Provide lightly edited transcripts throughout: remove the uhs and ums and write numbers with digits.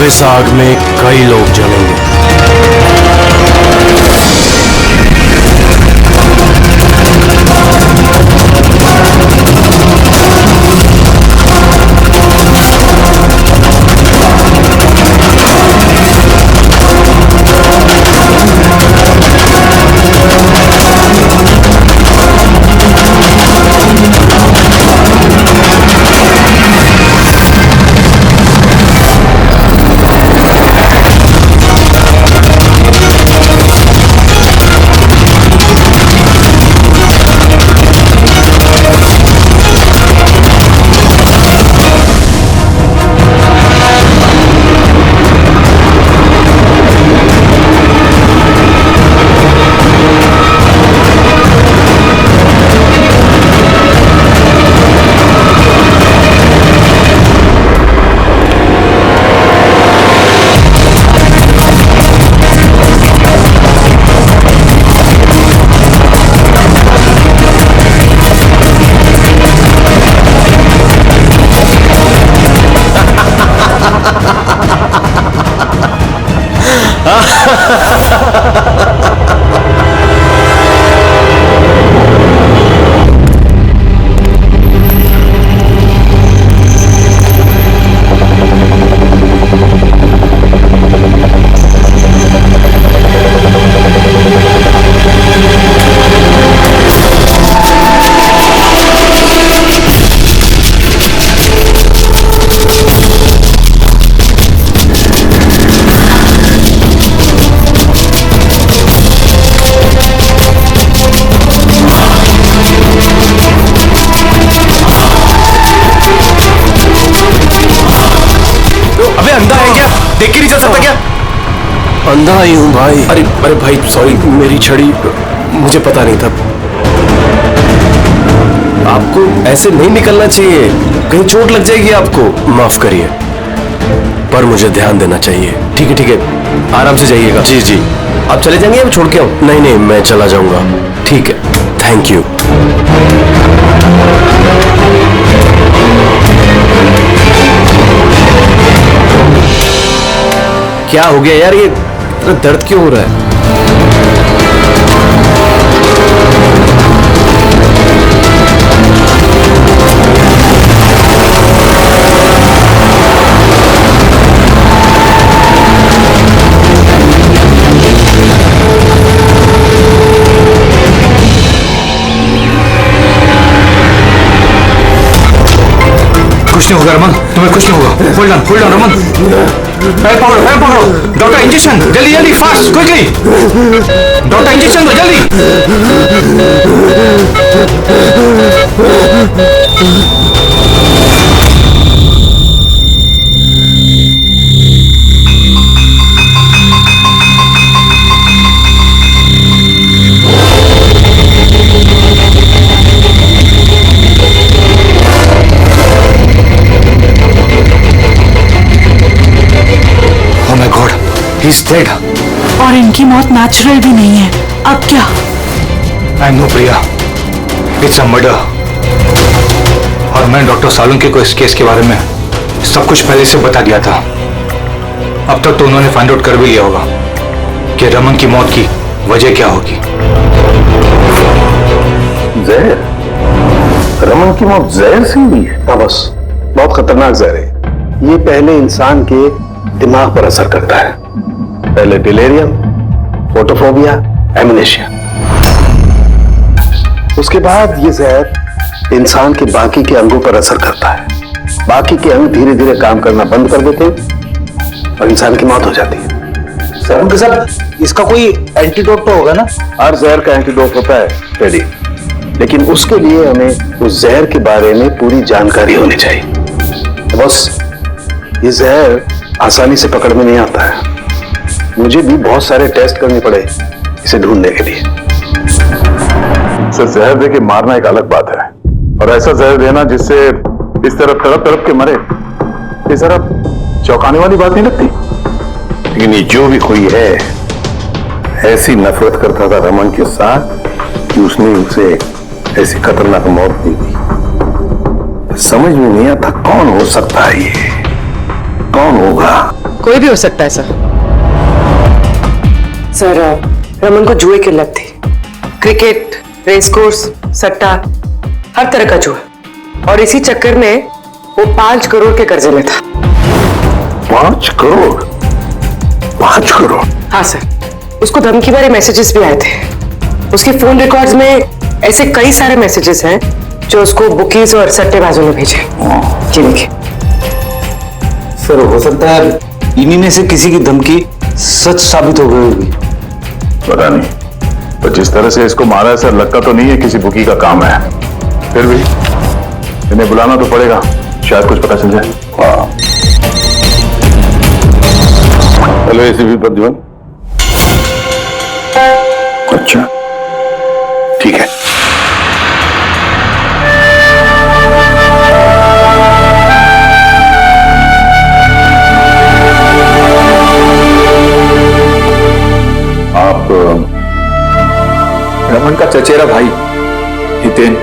अब इस आग में कई लोग जलेंगे। देख के नहीं चल सकता क्या? अंधा ही हूँ भाई। अरे भाई सॉरी, मेरी छड़ी मुझे पता नहीं था। आपको ऐसे नहीं निकलना चाहिए, कहीं चोट लग जाएगी आपको। माफ करिए, पर मुझे ध्यान देना चाहिए। ठीक है, आराम से जाइएगा। जी। आप चले जाएंगे या मैं छोड़ के आऊं? नहीं, मैं चला जाऊंगा। ठीक है, थैंक यू। क्या हो गया यार, ये दर्द क्यों हो रहा है? कुछ नहीं होगा रमन, तुम्हें कुछ नहीं होगा। Hold on Raman. पैर पकड़ो। डॉक्टर इंजेक्शन, जल्दी फास्ट, क्विकली। डॉक्टर इंजेक्शन दो, जल्दी। He's dead. और इनकी मौत नेचुरल भी नहीं है। अब क्या? I know Priya, it's a murder। और मैं डॉक्टर सालुंके को इस केस के बारे में सब कुछ पहले से बता दिया था। अब तक तो उन्होंने फाइंड आउट कर भी लिया होगा कि रमन की मौत की वजह क्या होगी। जहर? रमन की मौत जहर से हुई? हाँ बस, बहुत खतरनाक जहर है। ये पहले इंसान के दिमाग पर असर करता है। पहले डिलेरियम, फोटोफोबिया, एमनेशिया। उसके बाद ये जहर इंसान के बाकी के अंगों पर असर करता है। बाकी के अंग धीरे धीरे काम करना बंद कर देते हैं और इंसान की मौत हो जाती है। सर, इसका कोई एंटीडोट तो होगा ना? हर जहर का एंटीडोट होता है टेडी, लेकिन उसके लिए हमें उस जहर के बारे में पूरी जानकारी होनी चाहिए। बस ये जहर आसानी से पकड़ में नहीं आता है। मुझे भी बहुत सारे टेस्ट करने पड़े इसे ढूंढने के लिए। सर, जहर देके मारना एक अलग बात है, और ऐसा जहर देना जिससे इस तरफ तड़प के मरे, ये जरा चौंकाने वाली बात नहीं लगती? लेकिन ये जो भी कोई है, ऐसी नफरत करता था रमन के साथ कि उसने उसे ऐसी खतरनाक मौत दी थी। समझ में नहीं आता कौन हो सकता है ये, कौन होगा? कोई भी हो सकता है सर। सर रमन को जुए की लत थी, क्रिकेट, रेस कोर्स, सट्टा, हर तरह का जुआ, और इसी चक्कर में वो 5 करोड़ के कर्जे में था। 5 करोड़? 5 करोड़? हाँ सर, उसको धमकी भरे मैसेजेस भी आए थे। उसके फोन रिकॉर्ड्स में ऐसे कई सारे मैसेजेस हैं जो उसको बुकीज और सट्टेबाजों ने भेजे। जी देखिए सर, हो सकता है इन्हीं में से किसी की धमकी सच साबित हो गई होगी। पता नहीं, पर जिस तरह से इसको मारा है सर, लगता तो नहीं है किसी बुकी का काम है। फिर भी इन्हें बुलाना तो पड़ेगा, शायद कुछ पता चल जाए। हाँ, हेलो एसीपी प्रद्युमन। अच्छा ठीक है। आप रमन का चचेरा भाई हितेन।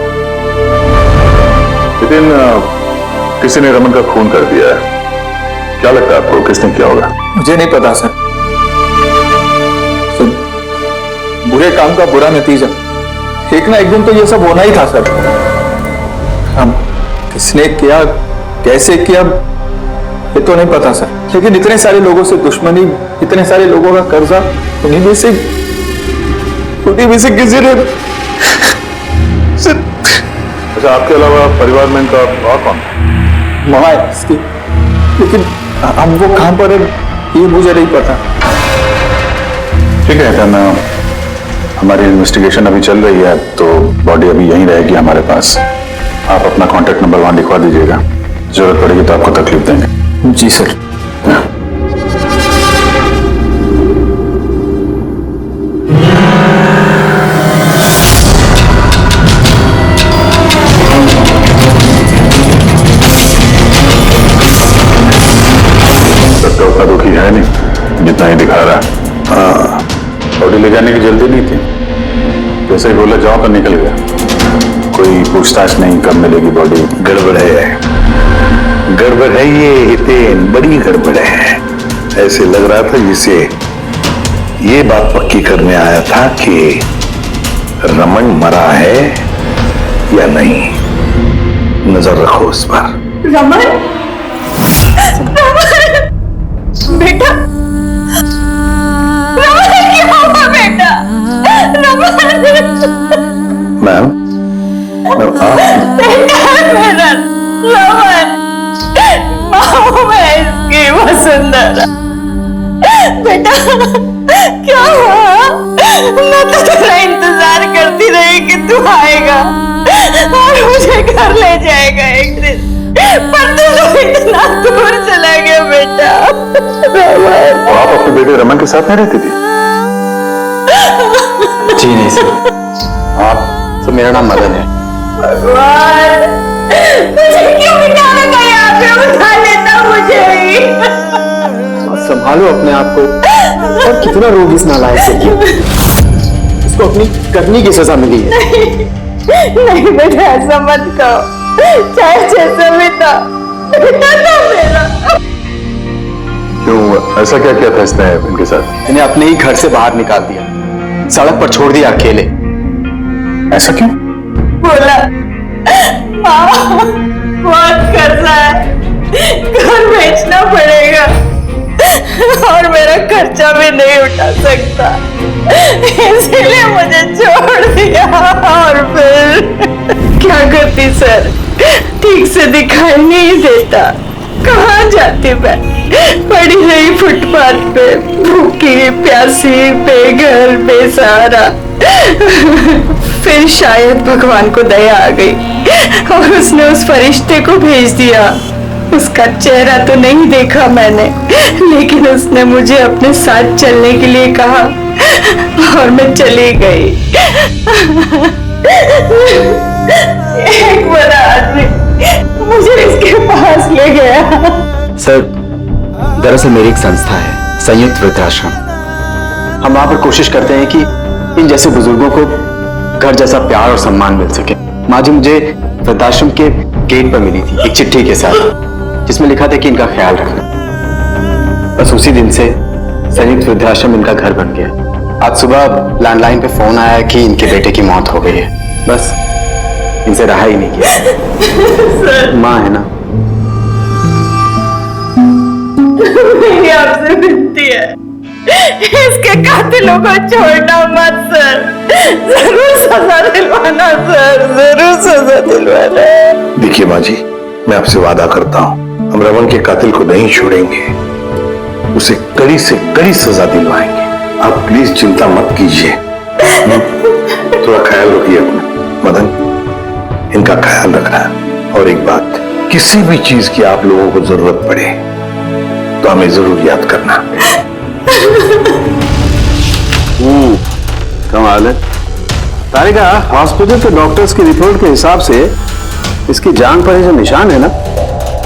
हितेन, किसी ने रमन का खून कर दिया है। क्या लगता है आपको किसने किया होगा? मुझे नहीं पता सर। बुरे काम का बुरा नतीजा, एक ना एक दिन तो ये सब होना ही था सर। हम किसने किया, कैसे किया, ये तो नहीं पता सर, लेकिन इतने सारे लोगों से दुश्मनी, इतने सारे लोगों का कर्जा, उन्हीं में से किसी ने। अच्छा, आपके अलावा परिवार में इनका और कौन? माँ है इसकी, लेकिन हम वो कहां पर है ये मुझे नहीं पता। ठीक है, तो हमारी इन्वेस्टिगेशन अभी चल रही है, तो बॉडी अभी यहीं रहेगी हमारे पास। आप अपना कांटेक्ट नंबर वहां लिखवा दीजिएगा, जरूरत पड़ेगी तो आपको तकलीफ देंगे। जी सर। सबका उतना दुखी है नहीं जितना ही दिखा रहा है। हाँ, बॉडी ले जाने की जल्दी नहीं थी, जैसे ही बोला जाओ तो निकल गया। कोई पूछताछ नहीं कब मिलेगी बॉडी। गड़बड़ है ये हितेन, बड़ी गड़बड़ है। ऐसे लग रहा था जिसे ये बात पक्की करने आया था कि रमन मरा है या नहीं। नजर रखो उस पर। रमन, बेटा, रमन क्या हुआ बेटा? मैम, मेरा रमन, माँ मैं इसकी वसुंधरा। बेटा क्या हुआ? मैं तो तेरा इंतजार करती रही कि तू आएगा और मुझे घर ले जाएगा एक दिन, पर तू तो इतना दूर चला गया बेटा। और आप अपने बेटे रमन के साथ नहीं रहती थी? जी नहीं सर। आप? सर मेरा नाम मदन है। भगवान, मुझे क्यों बिठा रखा यहाँ पे? उठा लेता मुझे ही। संभालो अपने आप को। और कितना रोग इस नालायक से किया। इसको अपनी करनी की सजा मिली है। नहीं बेटा, ऐसा मत कहो, चाहे जैसा भी था, बेटा था मेरा। क्यों, ऐसा क्या किया था इसने इनके साथ? इन्हें अपने ही घर से बाहर निकाल दिया, सड़क पर छोड़ दिया अकेले। ऐसा क्यों? बोला माँ बहुत कर्जा है, घर बेचना पड़ेगा और मेरा खर्चा भी नहीं उठा सकता, इसीलिए मुझे छोड़ दिया। और फिर क्या करती सर, ठीक से दिखाई नहीं देता, कहाँ जाती मैं? पड़ी रही फुटपाथ पे, भूखी प्यासी, बेघर बेसहारा। फिर शायद भगवान को दया आ गई और उसने उस फरिश्ते को भेज दिया। उसका चेहरा तो नहीं देखा मैंने, लेकिन उसने मुझे अपने साथ चलने के लिए कहा और मैं चली गई। एक बड़ा आदमी मुझे इसके पास ले गया। सर दरअसल मेरी एक संस्था है, संयुक्त वृद्धाश्रम। हम वहां पर कोशिश करते हैं कि इन जैसे बुजुर्गों को घर जैसा प्यार और सम्मान मिल सके। माँ जी मुझे वृद्धाश्रम के गेट पर मिली थी एक चिट्ठी के साथ, जिसमें लिखा था कि इनका ख्याल रखना। बस उसी दिन से संयुक्त वृद्धाश्रम इनका घर बन गया। आज सुबह लैंडलाइन पे फोन आया कि इनके बेटे की मौत हो गई है। बस इनसे रहा ही नहीं किया। माँ है ना। मेरी आपसे विनती है, इसके कातिलों को छोड़ना मत सर। जरूर सजा दिलवाना सर, जरूर सजा दिलवाना। देखिए माँ जी, मैं आपसे वादा करता हूँ, हम रमन के कातिल को नहीं छोड़ेंगे, उसे कड़ी से कड़ी सजा दिलवाएंगे। आप प्लीज चिंता मत कीजिए। थोड़ा ख्याल रखिए अपना। मदन, इनका ख्याल रखना। और एक बात, किसी भी चीज की आप लोगों को जरूरत पड़े तो हमें जरूर याद करना। कमाल है तारिका, हॉस्पिटल के डॉक्टर्स की रिपोर्ट के हिसाब से इसकी जान पर जो निशान है ना,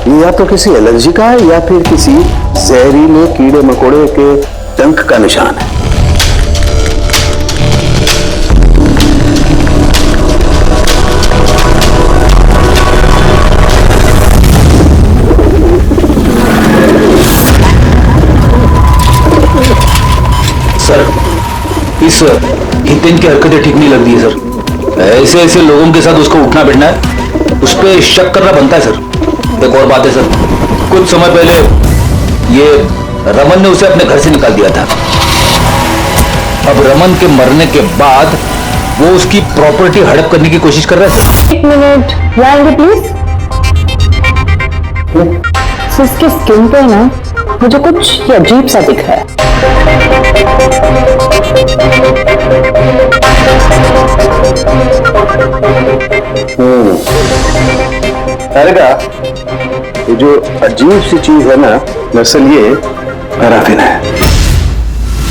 ये या तो किसी एलर्जी का है या फिर किसी जहरीले कीड़े मकोड़े के डंक का निशान है। सर, इस हितेन की हरकतें ठीक नहीं लग रही है सर। ऐसे ऐसे लोगों के साथ उसको उठना बैठना है, उस पर शक करना बनता है सर। एक और बात है सर, कुछ समय पहले ये रमन ने उसे अपने घर से निकाल दिया था। अब रमन के मरने के बाद वो उसकी प्रॉपर्टी हड़प करने की कोशिश कर रहा है सर। एक मिनट, लाएंगे प्लीज। इसके स्किन पे ना मुझे कुछ अजीब सा दिख रहा है। तारिका, ये जो अजीब सी चीज है ना, दरअसल ये पैराफिन है।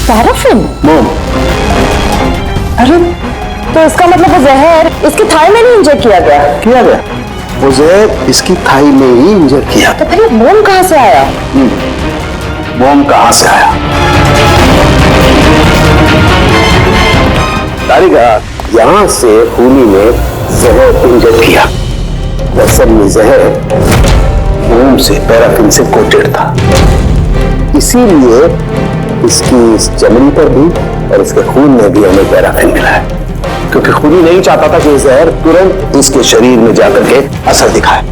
पैराफिन? मोम। अरे तो इसका मतलब वो जहर इसकी थाई में नहीं इंजेक्ट किया गया? किया गया, वो जहर इसकी थाई में ही इंजेक्ट किया। तो फिर ये मोम कहां से आया? मोम कहां से आया? तारिका, यहां से खूनी ने जहर इंजेक्ट किया। दरअसल ये जहर मोम से, पैराफिन से कोटेड था, इसीलिए इसकी इस चमड़ी पर भी और इसके खून में भी हमें पैराफिन मिला है, क्योंकि खूनी नहीं चाहता था कि जहर तुरंत इसके शरीर में जाकर के असर दिखाए,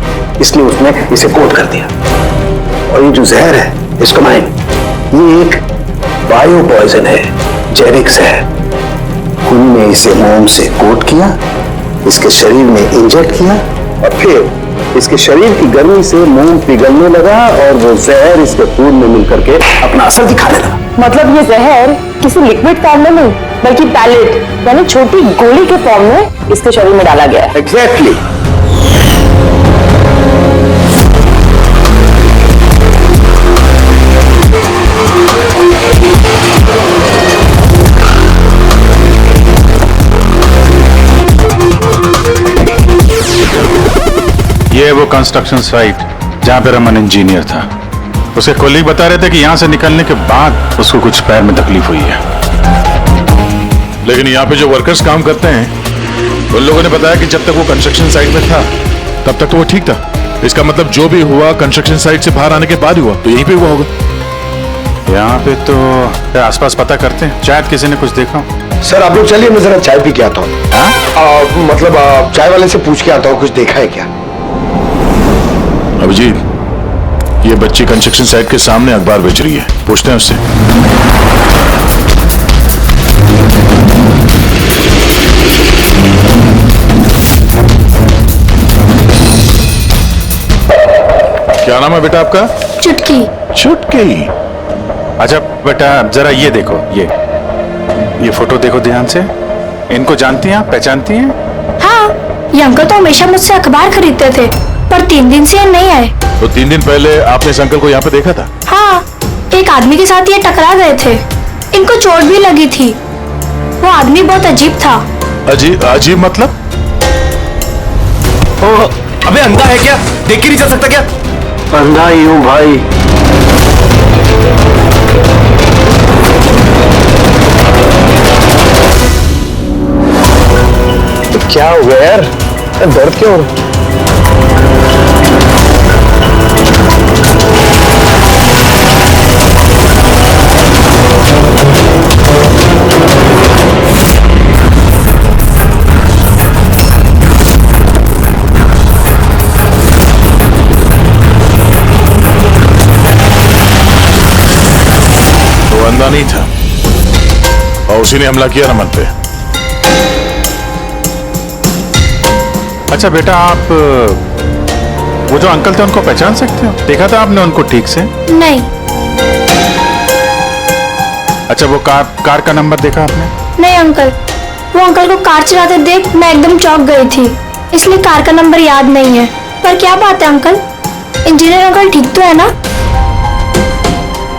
इसलिए उसने इसे कोट कर दिया। और ये जो जहर है, इसको माइन, ये एक बायो पॉइजन है, जैविक जहर। खूनी ने इसे मोम से कोट किया, इसके शरीर में इंजेक्ट किया और फिर इसके शरीर की गर्मी से मोम पिघलने लगा और वो जहर इसके खून में मिलकर के अपना असर दिखाने लगा। मतलब ये जहर किसी लिक्विड फॉर्म में नहीं बल्कि पैलेट यानी छोटी गोली के फॉर्म में इसके शरीर में डाला गया है। एग्जैक्टली। ये है वो कंस्ट्रक्शन साइट जहां पे रमन इंजीनियर था। उसके कोलीग बता रहे थे कि यहां से निकलने के बाद उसको कुछ पैर में तकलीफ हुई है, लेकिन यहाँ पे जो वर्कर्स काम करते हैं उन लोगों ने बताया कि जब तक वो कंस्ट्रक्शन साइट में था तब तक तो वो ठीक था। इसका मतलब जो भी हुआ कंस्ट्रक्शन साइट से बाहर आने के बाद हुआ, तो यहीं पे हुआ होगा। यहाँ पे तो आसपास पता करते हैं, शायद किसी ने कुछ देखा। सर आप लोग चलिए, मैं जरा चाय पी के आता हूँ। मतलब चाय वाले से पूछ के आता हूँ, कुछ देखा है क्या? अभिजीत, ये बच्ची कंस्ट्रक्शन साइट के सामने अखबार बेच रही है, पूछते हैं उससे। क्या नाम है बेटा आपका? चुटकी। चुटकी? अच्छा बेटा जरा ये देखो, ये फोटो देखो ध्यान से। इनको जानती हैं आप, पहचानती हैं? हाँ, ये अंकल तो हमेशा मुझसे अखबार खरीदते थे, पर 3 दिन से ये नहीं आए। तो 3 दिन पहले आपने इस अंकल को यहाँ पे देखा था? हाँ, एक आदमी के साथ ये टकरा गए थे, इनको चोट भी लगी थी। वो आदमी बहुत अजीब था। अजीब मतलब? अबे अंधा है क्या? देख के नहीं चल सकता क्या? अंधा ही हूं भाई। तो क्या हो गया यार? दर्द क्यों हो रहा? उसी ने हमला किया रमन पे। अच्छा बेटा, आप वो जो अंकल थे उनको पहचान सकते हो? देखा था आपने उनको ठीक से? नहीं। अच्छा, वो कार का नंबर देखा आपने? नहीं अंकल, वो अंकल को कार चलाते देख मैं एकदम चौंक गई थी, इसलिए कार का नंबर याद नहीं है। पर क्या बात है अंकल, इंजीनियर अंकल ठीक तो है ना?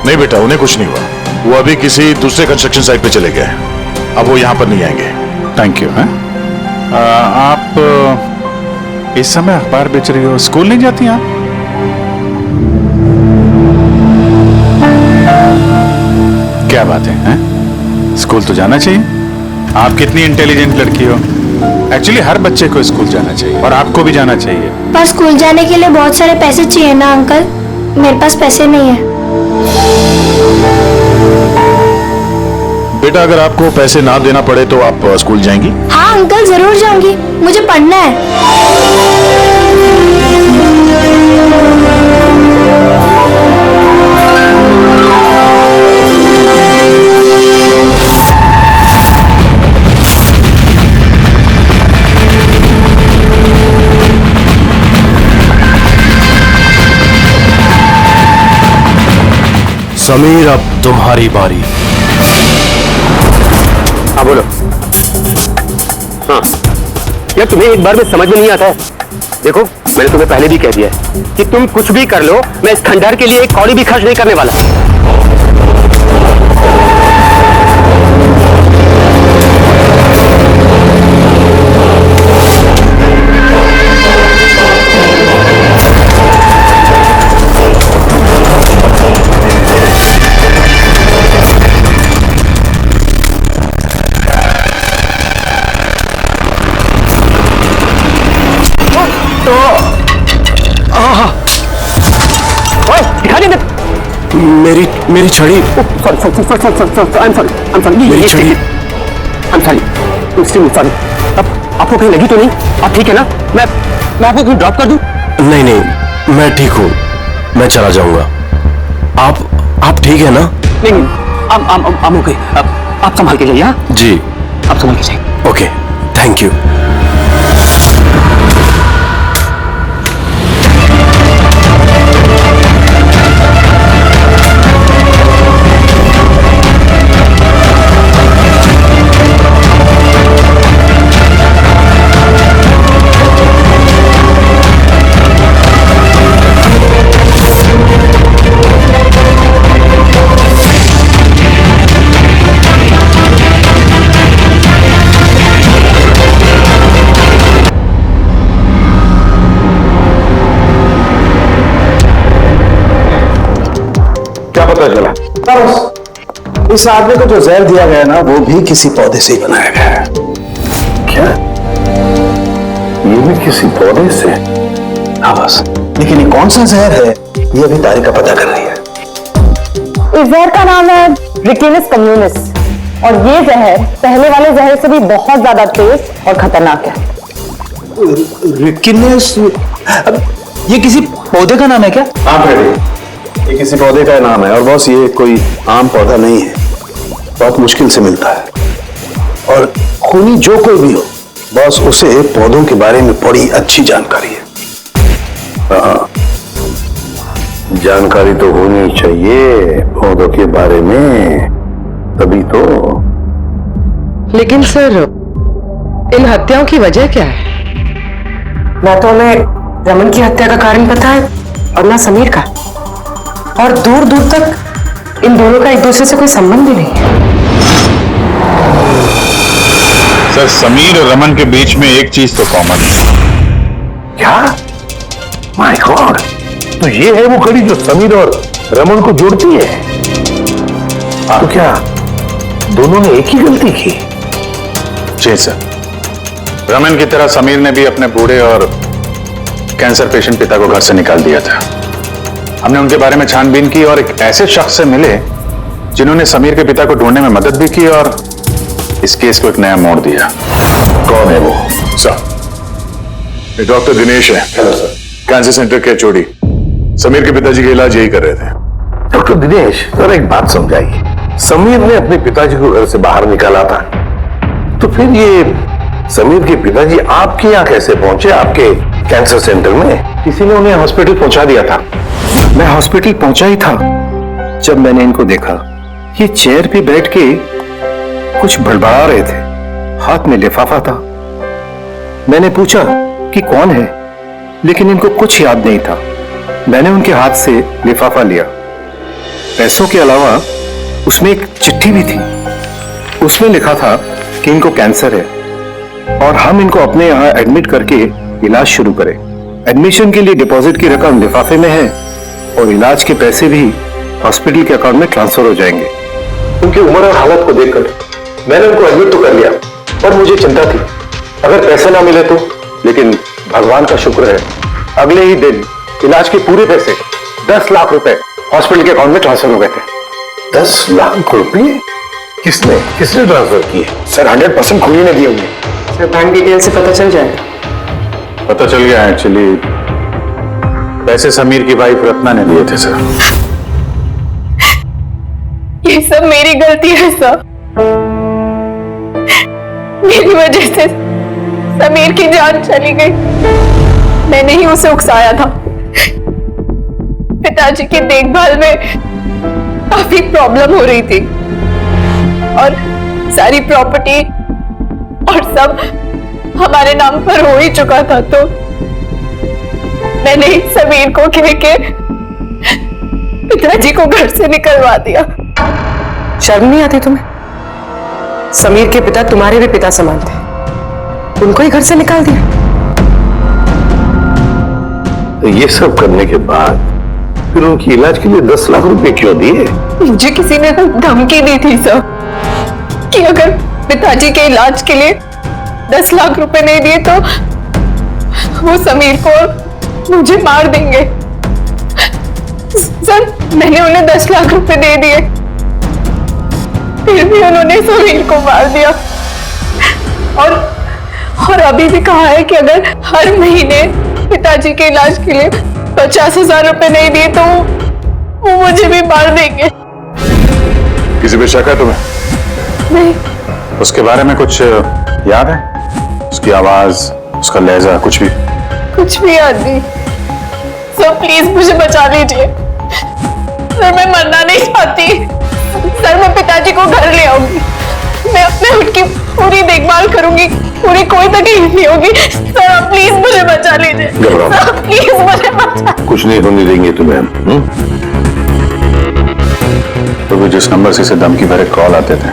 नहीं बेटा, उन्हें कुछ नहीं हुआ। वो अभी किसी दूसरे कंस्ट्रक्शन साइट पे चले गए, अब वो यहाँ पर नहीं आएंगे। Thank you. आप इस समय अखबार बेच रही हो, स्कूल नहीं जाती आप? क्या बात है, हैं? स्कूल तो जाना चाहिए। आप कितनी इंटेलिजेंट लड़की हो। एक्चुअली हर बच्चे को स्कूल जाना चाहिए और आपको भी जाना चाहिए। पर स्कूल जाने के लिए बहुत सारे पैसे चाहिए ना अंकल, मेरे पास पैसे नहीं है। बेटा, अगर आपको पैसे ना देना पड़े तो आप स्कूल जाएंगी? हाँ अंकल, जरूर जाऊंगी, मुझे पढ़ना है। समीर, अब तुम्हारी बारी। हाँ बोलो। हाँ यार, तुम्हें एक बार में समझ में नहीं आता है। देखो, मैंने तुम्हें पहले भी कह दिया है कि तुम कुछ भी कर लो, मैं इस खंडहर के लिए एक कौड़ी भी खर्च नहीं करने वाला। मेरी छड़ी। मेरी छड़ी। आपको कहीं लगी तो नहीं? आप ठीक है ना? मैं आपको कहीं ड्रॉप कर दूं? नहीं नहीं, मैं ठीक हूँ, मैं चला जाऊंगा। आप ठीक है ना? नहीं, आप ओके। आप संभाल के जाइए। हाँ जी, आप संभाल के जाइए। Okay, thank you. चला इस आदमी को जो जहर दिया गया ना, वो भी किसी पौधे से ही बनाया गया है। क्या? ये भी किसी पौधे से? हाँ बस, लेकिन ये कौन सा जहर है, ये अभी तारिका पता कर रही है। इस जहर का नाम है रिकिनस कम्युनिस, और ये जहर पहले वाले जहर से भी बहुत ज्यादा तेज और खतरनाक है। रिकिनस? ये किसी पौधे का नाम है क्या? हाँ फ्रेडी, ये किसी पौधे का नाम है, और बॉस ये कोई आम पौधा नहीं है, बहुत मुश्किल से मिलता है। और खूनी जो कोई भी हो बॉस, उसे पौधों के बारे में बड़ी अच्छी जानकारी है। जानकारी तो होनी चाहिए पौधों के बारे में, तभी तो। लेकिन सर, इन हत्याओं की वजह क्या है? ना तो हमें रमन की हत्या का कारण पता है और ना समीर का, और दूर दूर तक इन दोनों का एक दूसरे से कोई संबंध ही नहीं है। सर, समीर और रमन के बीच में एक चीज तो कॉमन है। क्या? माय गॉड, तो ये है वो कड़ी जो समीर और रमन को जोड़ती है। तो क्या दोनों ने एक ही गलती की? जी सर, रमन की तरह समीर ने भी अपने बूढ़े और कैंसर पेशेंट पिता को घर से निकाल दिया था। हमने उनके बारे में छानबीन की और एक ऐसे शख्स से मिले जिन्होंने समीर के पिता को ढूंढने में मदद भी की और इस केस को एक नया मोड़ दिया। कौन है वो? सर, ये डॉक्टर दिनेश है। Hello sir. कैंसर सेंटर के चोड़ी। समीर के पिताजी का इलाज यही कर रहे थे। डॉक्टर दिनेश, सर एक बात समझाइए, समीर ने अपने पिताजी को घर से बाहर निकाला था, तो फिर ये समीर के पिताजी आपके यहाँ कैसे पहुंचे, आपके कैंसर सेंटर में? किसी ने उन्हें हॉस्पिटल पहुंचा दिया था? मैं हॉस्पिटल पहुंचा ही था जब मैंने इनको देखा। ये चेयर पे बैठ के कुछ बड़बड़ा रहे थे, हाथ में लिफाफा था। मैंने पूछा कि कौन है, लेकिन इनको कुछ याद नहीं था। मैंने उनके हाथ से लिफाफा लिया। पैसों के अलावा उसमें एक चिट्ठी भी थी। उसमें लिखा था कि इनको कैंसर है और हम इनको अपने यहाँ एडमिट करके इलाज शुरू करें। एडमिशन के लिए डिपॉजिट की रकम लिफाफे में है और इलाज के पैसे भी हॉस्पिटल के अकाउंट में ट्रांसफर हो जाएंगे। उनकी उम्र और हालत को देखकर मैंने उनको एडमिट तो कर लिया, पर मुझे चिंता थी अगर पैसे ना मिले तो। लेकिन भगवान का शुक्र है, अगले ही दिन इलाज के पूरे पैसे 10 लाख रुपए हॉस्पिटल के अकाउंट में ट्रांसफर हो गए थे। 10 लाख रुपए किसने ट्रांसफर किए? सर 100% खुली ने दिए होंगे। सर बैंक डिटेल से पता चल जाए। पता चल गया एक्चुअली, पैसे समीर की वाइफ रत्ना ने दिए थे सर। ये सब मेरी गलती है सर। मेरी वजह से समीर की जान चली गई। मैंने ही उसे उकसाया था। पिताजी की देखभाल में काफी प्रॉब्लम हो रही थी और सारी प्रॉपर्टी और सब हमारे नाम पर हो ही चुका था, तो मैंने ही समीर को कह के पिताजी को घर से निकलवा दिया। शर्म नहीं आती तुम्हें? समीर के पिता तुम्हारे भी पिता समान थे, उनको ही घर से निकाल दिया। तो ये सब करने के बाद फिर उनकी इलाज के लिए 10 लाख रुपए क्यों दिए? मुझे किसी ने धमकी दी थी सर कि अगर पिताजी के इलाज के लिए 10 लाख रुपए नहीं दिए तो वो समीर को मुझे मार देंगे। सर मैंने उन्हें 10 लाख रुपए दे दिए, फिर भी उन्होंने समीर को मार दिया। और अभी भी कहा है कि अगर हर महीने पिताजी के इलाज के लिए 50,000 रुपए नहीं दिए तो वो मुझे भी मार देंगे। किसी पे शक है तुम्हें? नहीं। उसके बारे में कुछ याद है? उसकी आवाज, उसका लहजा, कुछ भी याद नहीं। सर प्लीज मुझे बचा लीजिए। सर मैं मरना नहीं चाहती। सर मैं पिताजी को घर ले आऊंगी, मैं अपने उनकी पूरी देखभाल करूंगी, पूरी कोई तकलीफ नहीं होगी। सर आप प्लीज मुझे बचा लीजिए। सर प्लीज मुझे बचा। कुछ नहीं होने देंगे तुम्हें। तो वो जिस नंबर से धमकी भरे कॉल आते थे,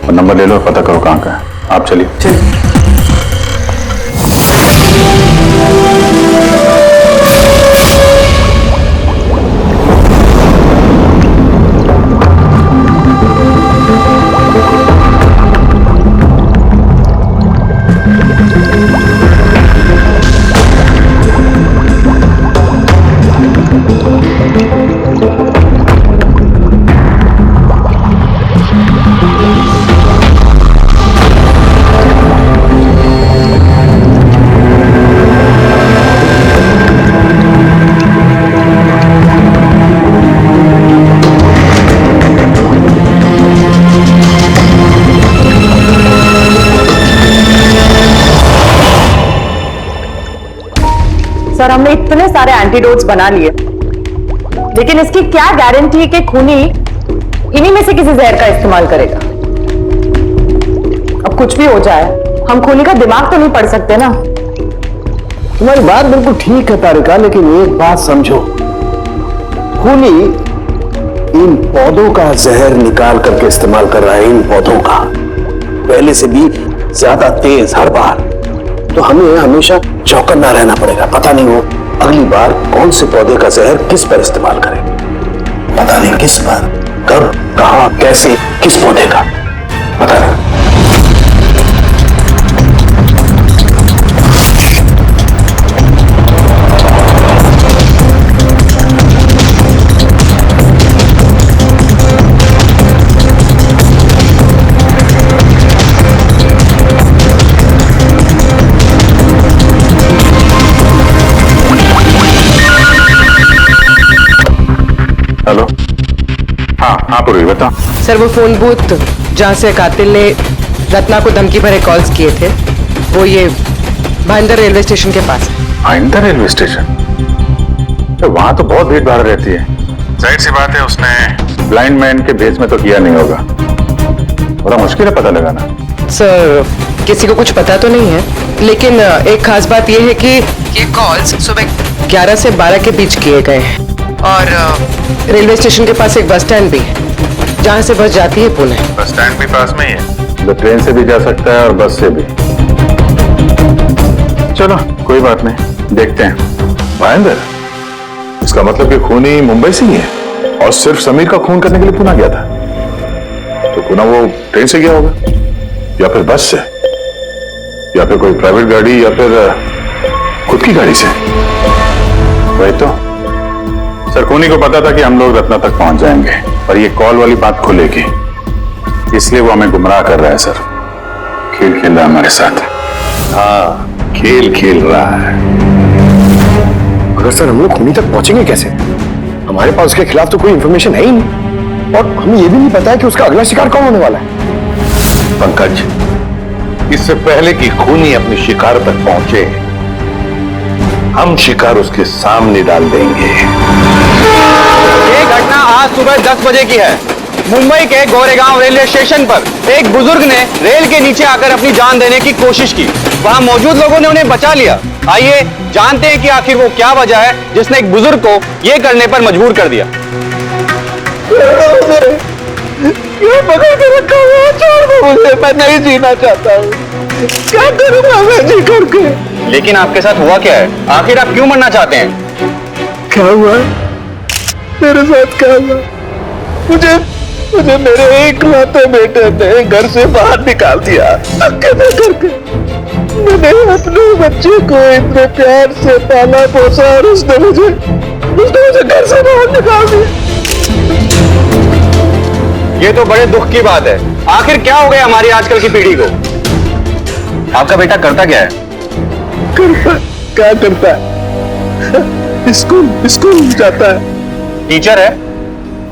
वो नंबर ले लो, पता करो कहाँ का है। आप चलिए। सर हमने इतने सारे एंटीडोट्स बना लिए, लेकिन इसकी क्या गारंटी है कि खूनी इन्हीं में से किसी जहर का इस्तेमाल करेगा? अब कुछ भी हो जाए, हम खूनी का दिमाग तो नहीं पढ़ सकते ना। तुम्हारी बात बिल्कुल ठीक है तारिका, लेकिन एक बात समझो, खूनी इन पौधों का जहर निकाल करके इस्तेमाल कर रहा है। इन पौधों का पहले से भी ज्यादा तेज हर बार, तो हमें हमेशा चौकन्ना रहना पड़ेगा। पता नहीं वो अगली बार कौन से पौधे का जहर किस पर इस्तेमाल करे, पता नहीं किस पर, कब, कहां, कैसे, किस पौधे का, पता नहीं। हेलो, हाँ पूरी बता। सर वो फोन बूथ जहाँ से कातिल ने रत्ना को धमकी भरे कॉल्स किए थे वो ये भाईंदर रेलवे स्टेशन के पास है। Bhayandar railway station? तो वहां तो बहुत भीड़ भाड़ रहती है। जाहिर सी बात है उसने ब्लाइंड मैन के भेस में तो किया नहीं होगा। बड़ा मुश्किल है पता लगाना। सर किसी को कुछ पता तो नहीं है, लेकिन एक खास बात यह है कि ये कॉल्स सुबह 11 से 12 के बीच किए गए हैं और रेलवे स्टेशन के पास एक बस स्टैंड भी है जहाँ से बस जाती है पुणे। बस स्टैंड भी पास में ही है, तो ट्रेन से भी जा सकता है और बस से भी। चलो कोई बात नहीं, देखते हैं। भाईंदर, इसका मतलब कि खूनी मुंबई से ही है और सिर्फ समीर का खून करने के लिए पुणे गया था। तो पुणे वो ट्रेन से गया होगा या फिर बस से या फिर कोई प्राइवेट गाड़ी या फिर खुद की गाड़ी से। वही तो सर, खूनी को पता था कि हम लोग रत्ना तक पहुंच जाएंगे और ये कॉल वाली बात खुलेगी, इसलिए वो हमें गुमराह कर रहा है सर। खेल खेल रहा है हमारे साथ। हाँ, खेल खेल रहा है। अगर सर हम लोग खूनी तक पहुंचेंगे कैसे? हमारे पास उसके खिलाफ तो कोई इंफॉर्मेशन है ही नहीं और हमें यह भी नहीं पता है कि उसका अगला शिकार कौन होने वाला है। पंकज, इससे पहले कि खूनी अपनी शिकार तक पहुंचे, हम शिकार उसके सामने डाल देंगे। ये घटना आज सुबह 10 बजे की है। मुंबई के गोरेगांव रेलवे स्टेशन पर एक बुजुर्ग ने रेल के नीचे आकर अपनी जान देने की कोशिश की। वहां मौजूद लोगों ने उन्हें बचा लिया। आइए जानते हैं कि आखिर वो क्या वजह है जिसने एक बुजुर्ग को ये करने पर मजबूर कर दिया। मुझे, मैं नहीं जीना चाहता हूँ। क्या करूँगा मैं जी करके? लेकिन आपके साथ हुआ क्या है? आखिर आप क्यों मरना चाहते हैं? क्या हुआ? मेरे साथ क्या हुआ? मुझे मेरे इकलौते बेटे ने घर से बाहर निकाल दिया अकेले करके। मैंने अपने बच्चे को इतने प्यार से पाला पोसा और उसने मुझे घर से बाहर निकाल दिया। ये तो बड़े दुख की बात है। आखिर क्या हो गया हमारी आजकल की पीढ़ी को? आपका बेटा करता क्या है? क्या करता है? स्कूल जाता है। टीचर है?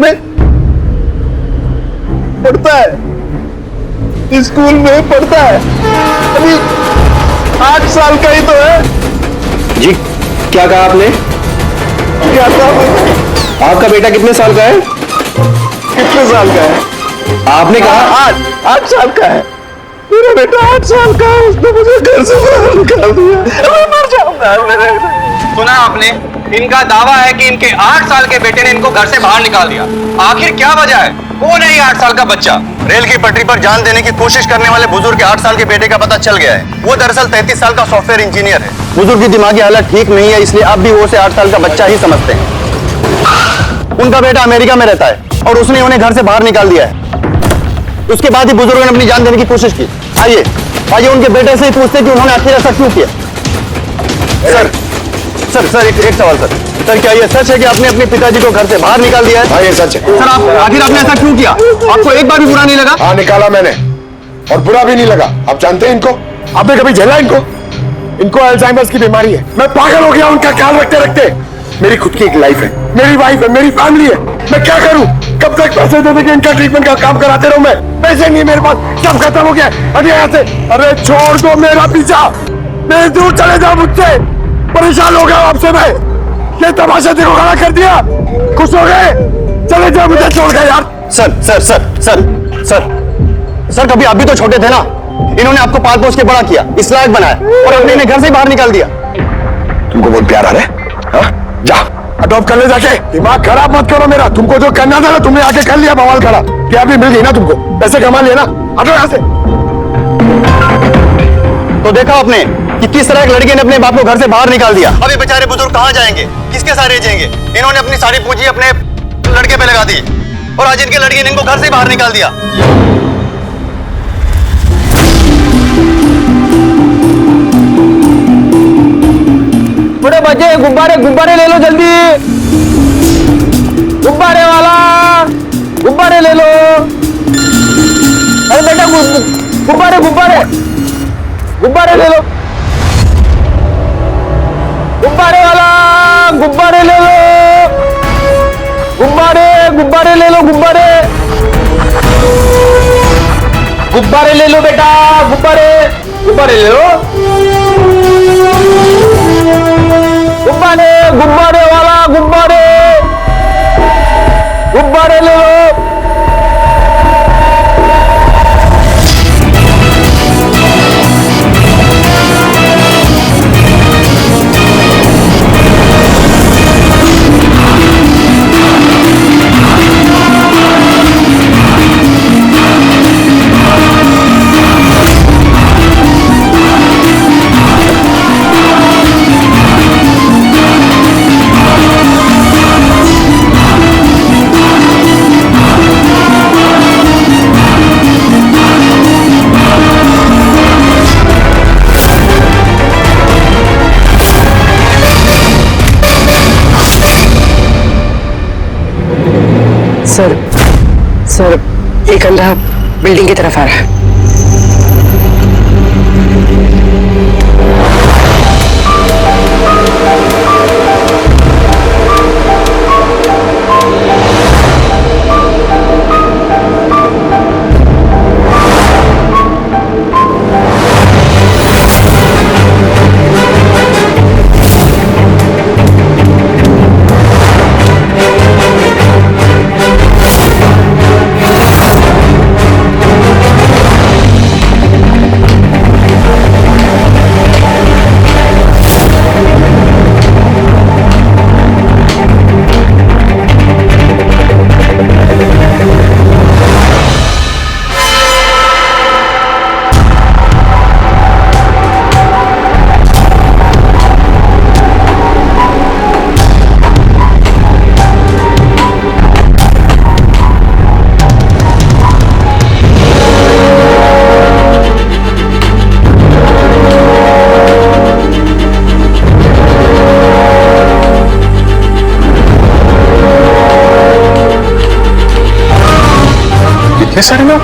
नहीं, पढ़ता है। स्कूल में पढ़ता है। अभी 8 साल का ही तो है। जी क्या कहा आपने? क्या कहा? आपका बेटा कितने साल का है? कितने साल का है? आपने कहा 8 साल का है। मेरा बेटा 8 साल का है। उसने मुझे घर से बाहर निकाल दिया। मैं मर जाऊंगा। सुना आपने? इनका दावा है कि इनके 8 साल के बेटे ने इनको घर से बाहर निकाल दिया। आखिर क्या वजह है? कौन है ये 8 साल का बच्चा? रेल की पटरी पर जान देने की कोशिश करने वाले बुजुर्ग के 8 साल के बेटे का पता चल गया है। वो दरअसल 33 साल का सॉफ्टवेयर इंजीनियर है। बुजुर्ग की दिमागी हालत ठीक नहीं है, इसलिए अब भी वो उसे 8 साल का बच्चा ही समझते हैं। उनका बेटा अमेरिका में रहता है और उसने उन्हें घर से बाहर निकाल दिया है। उसके बाद ही बुजुर्ग ने अपनी जान देने की कोशिश की। आइए उनके बेटे से ही पूछते हैं कि उन्होंने आखिर ऐसा क्यों किया। सर एक सवाल सर, क्या ये सच है कि आपने अपने पिताजी को घर से बाहर निकाल दिया है? हाँ, ये सच है। सर आखिर आपने ऐसा क्यों किया? आपको एक बार भी बुरा नहीं लगा? हाँ, निकाला मैंने और बुरा भी नहीं लगा। आप जानते हैं इनको? आपने कभी झेला इनको अल्जाइमर्स की बीमारी है। मैं पागल हो गया उनका ख्याल रखते रखते। मेरी खुद की एक लाइफ है, मेरी वाइफ है, मेरी फैमिली है। मैं क्या करूं? कब तक पैसे दे के इनका ट्रीटमेंट का काम कराते रहूं? मैं पैसे नहीं मेरे पास, सब खत्म हो गया। अरे यहाँ से, अरे छोड़ दो मेरा पीछा, मैं दूर चले जाओ मुझसे। परेशान हो गया आपसे मैं। ये तमाशा देखो खड़ा कर दिया। खुश हो गए? चले जाओ, मुझे छोड़ गए यार। सर कभी आप भी तो छोटे थे ना। इन्होंने आपको पाल पोस के बड़ा किया, इस लायक बनाया और अपने इन्हें घर से बाहर निकाल दिया। तुमको बहुत प्यार आ रहा है? जा अडॉप्ट कर ले जाके। दिमाग खराब मत करो मेरा। तुमको जो करना था ना तुमने आके कर लिया। बवाल करा, प्यार भी मिल गई ना तुमको, पैसे कमा लिया ना। हटो यहाँ से। तो देखा आपने कि किस तरह एक लड़के ने अपने बाप को घर से बाहर निकाल दिया। अब ये बेचारे बुजुर्ग कहाँ जाएंगे? किसके साथ रह जाएंगे? इन्होंने अपनी सारी पूंजी अपने लड़के पे लगा दी और आज इनके लड़के ने इनको घर से बाहर निकाल दिया। बड़े बच्चे गुब्बारे ले लो जल्दी। गुब्बारे वाला गुब्बारे ले लो। अरे बेटा गुब्बारे ले लो। गुब्बारे वाला गुब्बारे ले लो। गुब्बारे ले लो। गुब्बारे गुब्बारे ले लो बेटा, गुब्बारे गुब्बारे ले लो, गुब्बारे गुब्बारे वाला गुब्बारे, गुब्बारे ले लो। सर एक अंधा बिल्डिंग की तरफ आ रहा है। इतने सारे लोग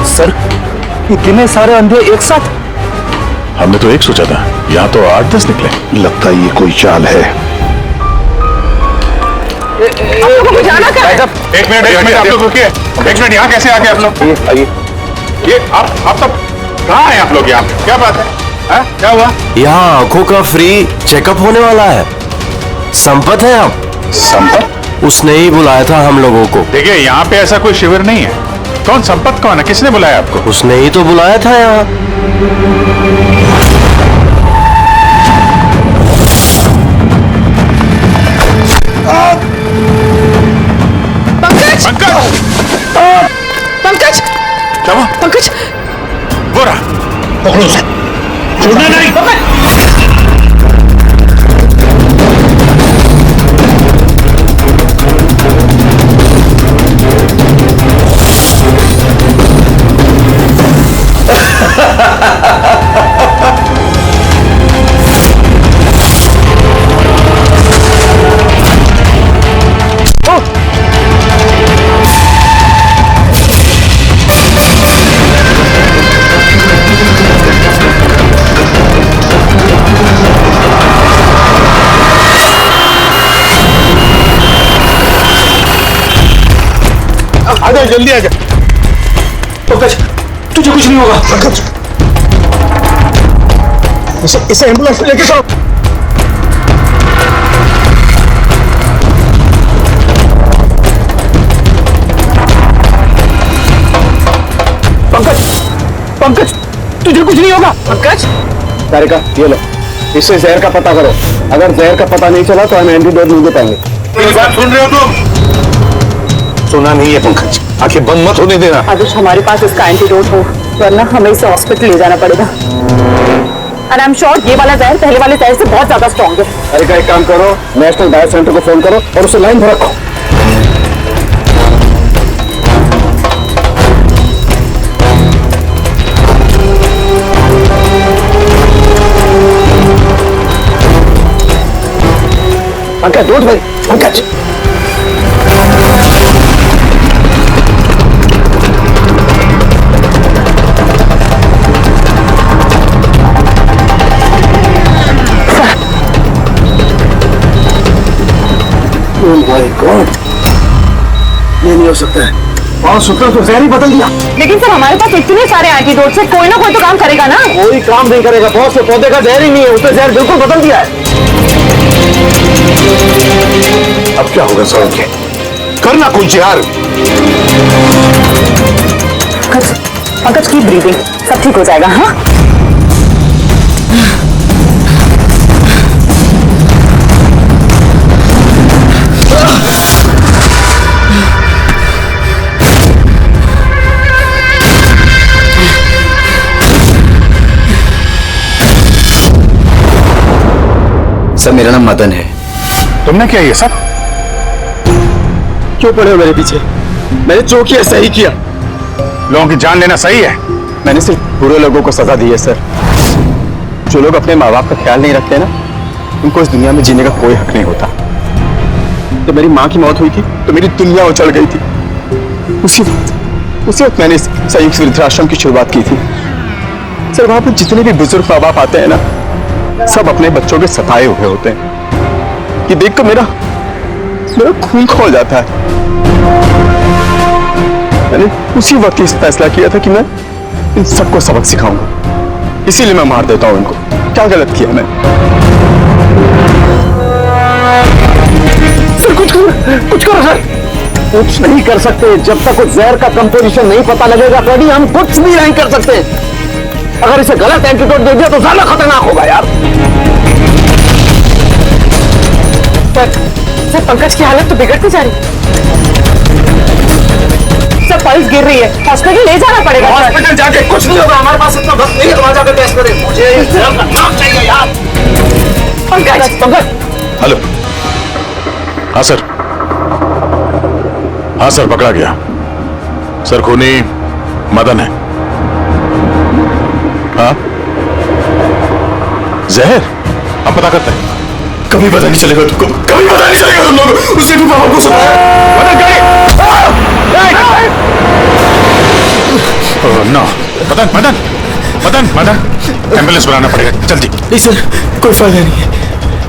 सर, इतने सारे अंधे एक साथ? हमने तो एक सोचा था, यहाँ तो 8-10 निकले। लगता है ये कोई चाल है। एक मिनट आप लोग रुकिए। एक मिनट, यहाँ कैसे आ गए आप लोग? ये आप सब कहाँ हैं आप लोग? यहाँ क्या बात है? क्या हुआ? यहाँ आंखों का फ्री चेकअप होने वाला है। संपत है आप? संपत? उसने ही बुलाया था हम लोगों को। देखिए, यहाँ पे ऐसा कोई शिविर नहीं है। कौन संपत कौन है? किसने बुलाया आपको? उसने ही तो बुलाया था यहाँ। पंकज! पंकज! पंकज! क्या हुआ? पंकज! वो रहा, पकड़ो उसे, छोड़ना नहीं। आजा, जल्दी आजा। पंकज, तुझे कुछ नहीं होगा। पंकज, इसे एम्बुलेंस में लेके चलो। पंकज, पंकज, तुझे कुछ नहीं होगा। पंकज, तारिका, ये लो, इससे जहर का पता करो। अगर जहर का पता नहीं चला तो हम एंटीडोट नहीं दे पाएंगे। मेरी बात सुन रहे हो तुम? सुना नहीं है पंकज, आंखें बंद मत होने देना। आदर्श, हमारे पास इसका एंटीडोट हो, वरना हमें इसे हॉस्पिटल ले जाना पड़ेगा। और आई एम श्योर ये वाला जहर पहले वाले जहर से बहुत ज्यादा स्ट्रॉन्ग है। तारिका, एक काम करो, नेशनल डायल सेंटर को फोन करो और उसे लाइन पर रखो। पंकज, दूध भाई, पंकज। Oh my God! ये नहीं हो सकता है। आवाज सुनकर तो जहर ही बदल दिया। लेकिन सर हमारे पास इतने सारे एंटीडोट से कोई ना कोई तो काम करेगा ना। कोई काम नहीं करेगा बॉस, वो पौधे का जहर ही नहीं है, उसने जहर बिल्कुल बदल दिया है। अब क्या होगा सौरभ? करना कुछ यार। पंकज की ब्रीदिंग, सब ठीक हो जाएगा। हाँ सर मेरा नाम मदन है। तुमने क्या ये सब? क्यों पड़े हो मेरे पीछे? मैंने जो किया सही किया। लोगों की जान लेना सही है? मैंने सिर्फ बुरे लोगों को सजा दी है सर। जो लोग अपने माँ बाप का ख्याल नहीं रखते ना, उनको इस दुनिया में जीने का कोई हक नहीं होता। जब मेरी माँ की मौत हुई थी तो मेरी दुनिया उछल गई थी। उसी वक्त मैंने संयुक्त वृद्धाश्रम की शुरुआत की थी। सर वहां पर जितने भी बुजुर्ग माँ बाप आते हैं ना, सब अपने बच्चों के सताए हुए होते हैं। ये देखकर मेरा खून खौल जाता है। मैंने उसी वक्त ये फैसला किया था कि मैं इन सबको सबक सिखाऊंगा, इसीलिए मैं मार देता हूं इनको। क्या गलत किया मैं? सर कुछ करो सर। कुछ नहीं कर सकते जब तक उस जहर का कंपोजिशन नहीं पता लगेगा, तभी हम कुछ भी नहीं कर सकते। अगर इसे गलत एंटीडोट दे दिया तो ज्यादा खतरनाक होगा यार। सर पंकज की हालत तो बिगड़ती जा रही है। सर पल्स गिर रही है, हॉस्पिटल ले जाना पड़ेगा। हॉस्पिटल जाके कुछ नहीं होगा, हमारे पास इतना वक्त नहीं है वहां जाकर टेस्ट करें। मुझे इस जहर का नाम चाहिए यार। पंकज हेलो। हाँ सर, हाँ सर पकड़ा गया। सर खूनी मदन है। हाँ जहर हम पता करते हैं। कभी पता नहीं चलेगा तुमको, कभी पता नहीं चलेगा तुम लोग। उसे भी पापा को सुनाया। ना मदन मदन मदन मदन एम्बुलेंस बुलाना पड़ेगा जल्दी। नहीं सर कोई फायदा नहीं है,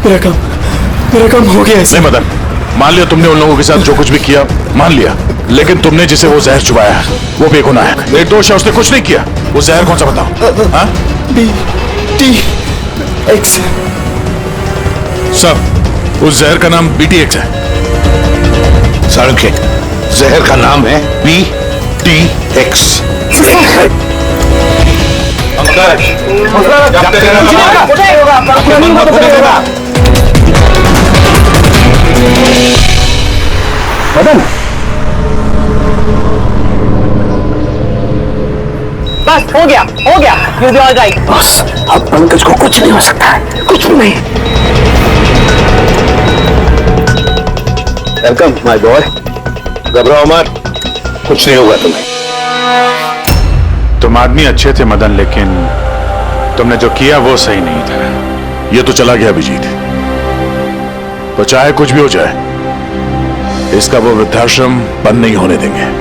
मेरा काम हो गया है। नहीं मदन, मान लिया तुमने उन लोगों के साथ जो कुछ भी किया, मान लिया, लेकिन तुमने जिसे वो जहर चुबाया है वो बेगुनाह है, निर्दोष है, उसने कुछ नहीं किया। वो जहर कौन सा बताओ? हाँ BTX। सब उस जहर का नाम BTX है। सालुंखे, जहर का नाम है BTX। मदन बस हो गया यू बी ऑल राइट। बस अब पंकज को कुछ नहीं हो सकता है, कुछ भी नहीं। Welcome my boy. घबराओ मत, कुछ नहीं होगा तुम्हें। तुम आदमी अच्छे थे मदन, लेकिन तुमने जो किया वो सही नहीं था। ये तो चला गया अभिजीत, तो चाहे कुछ भी हो जाए इसका वो वृद्धाश्रम बंद नहीं होने देंगे।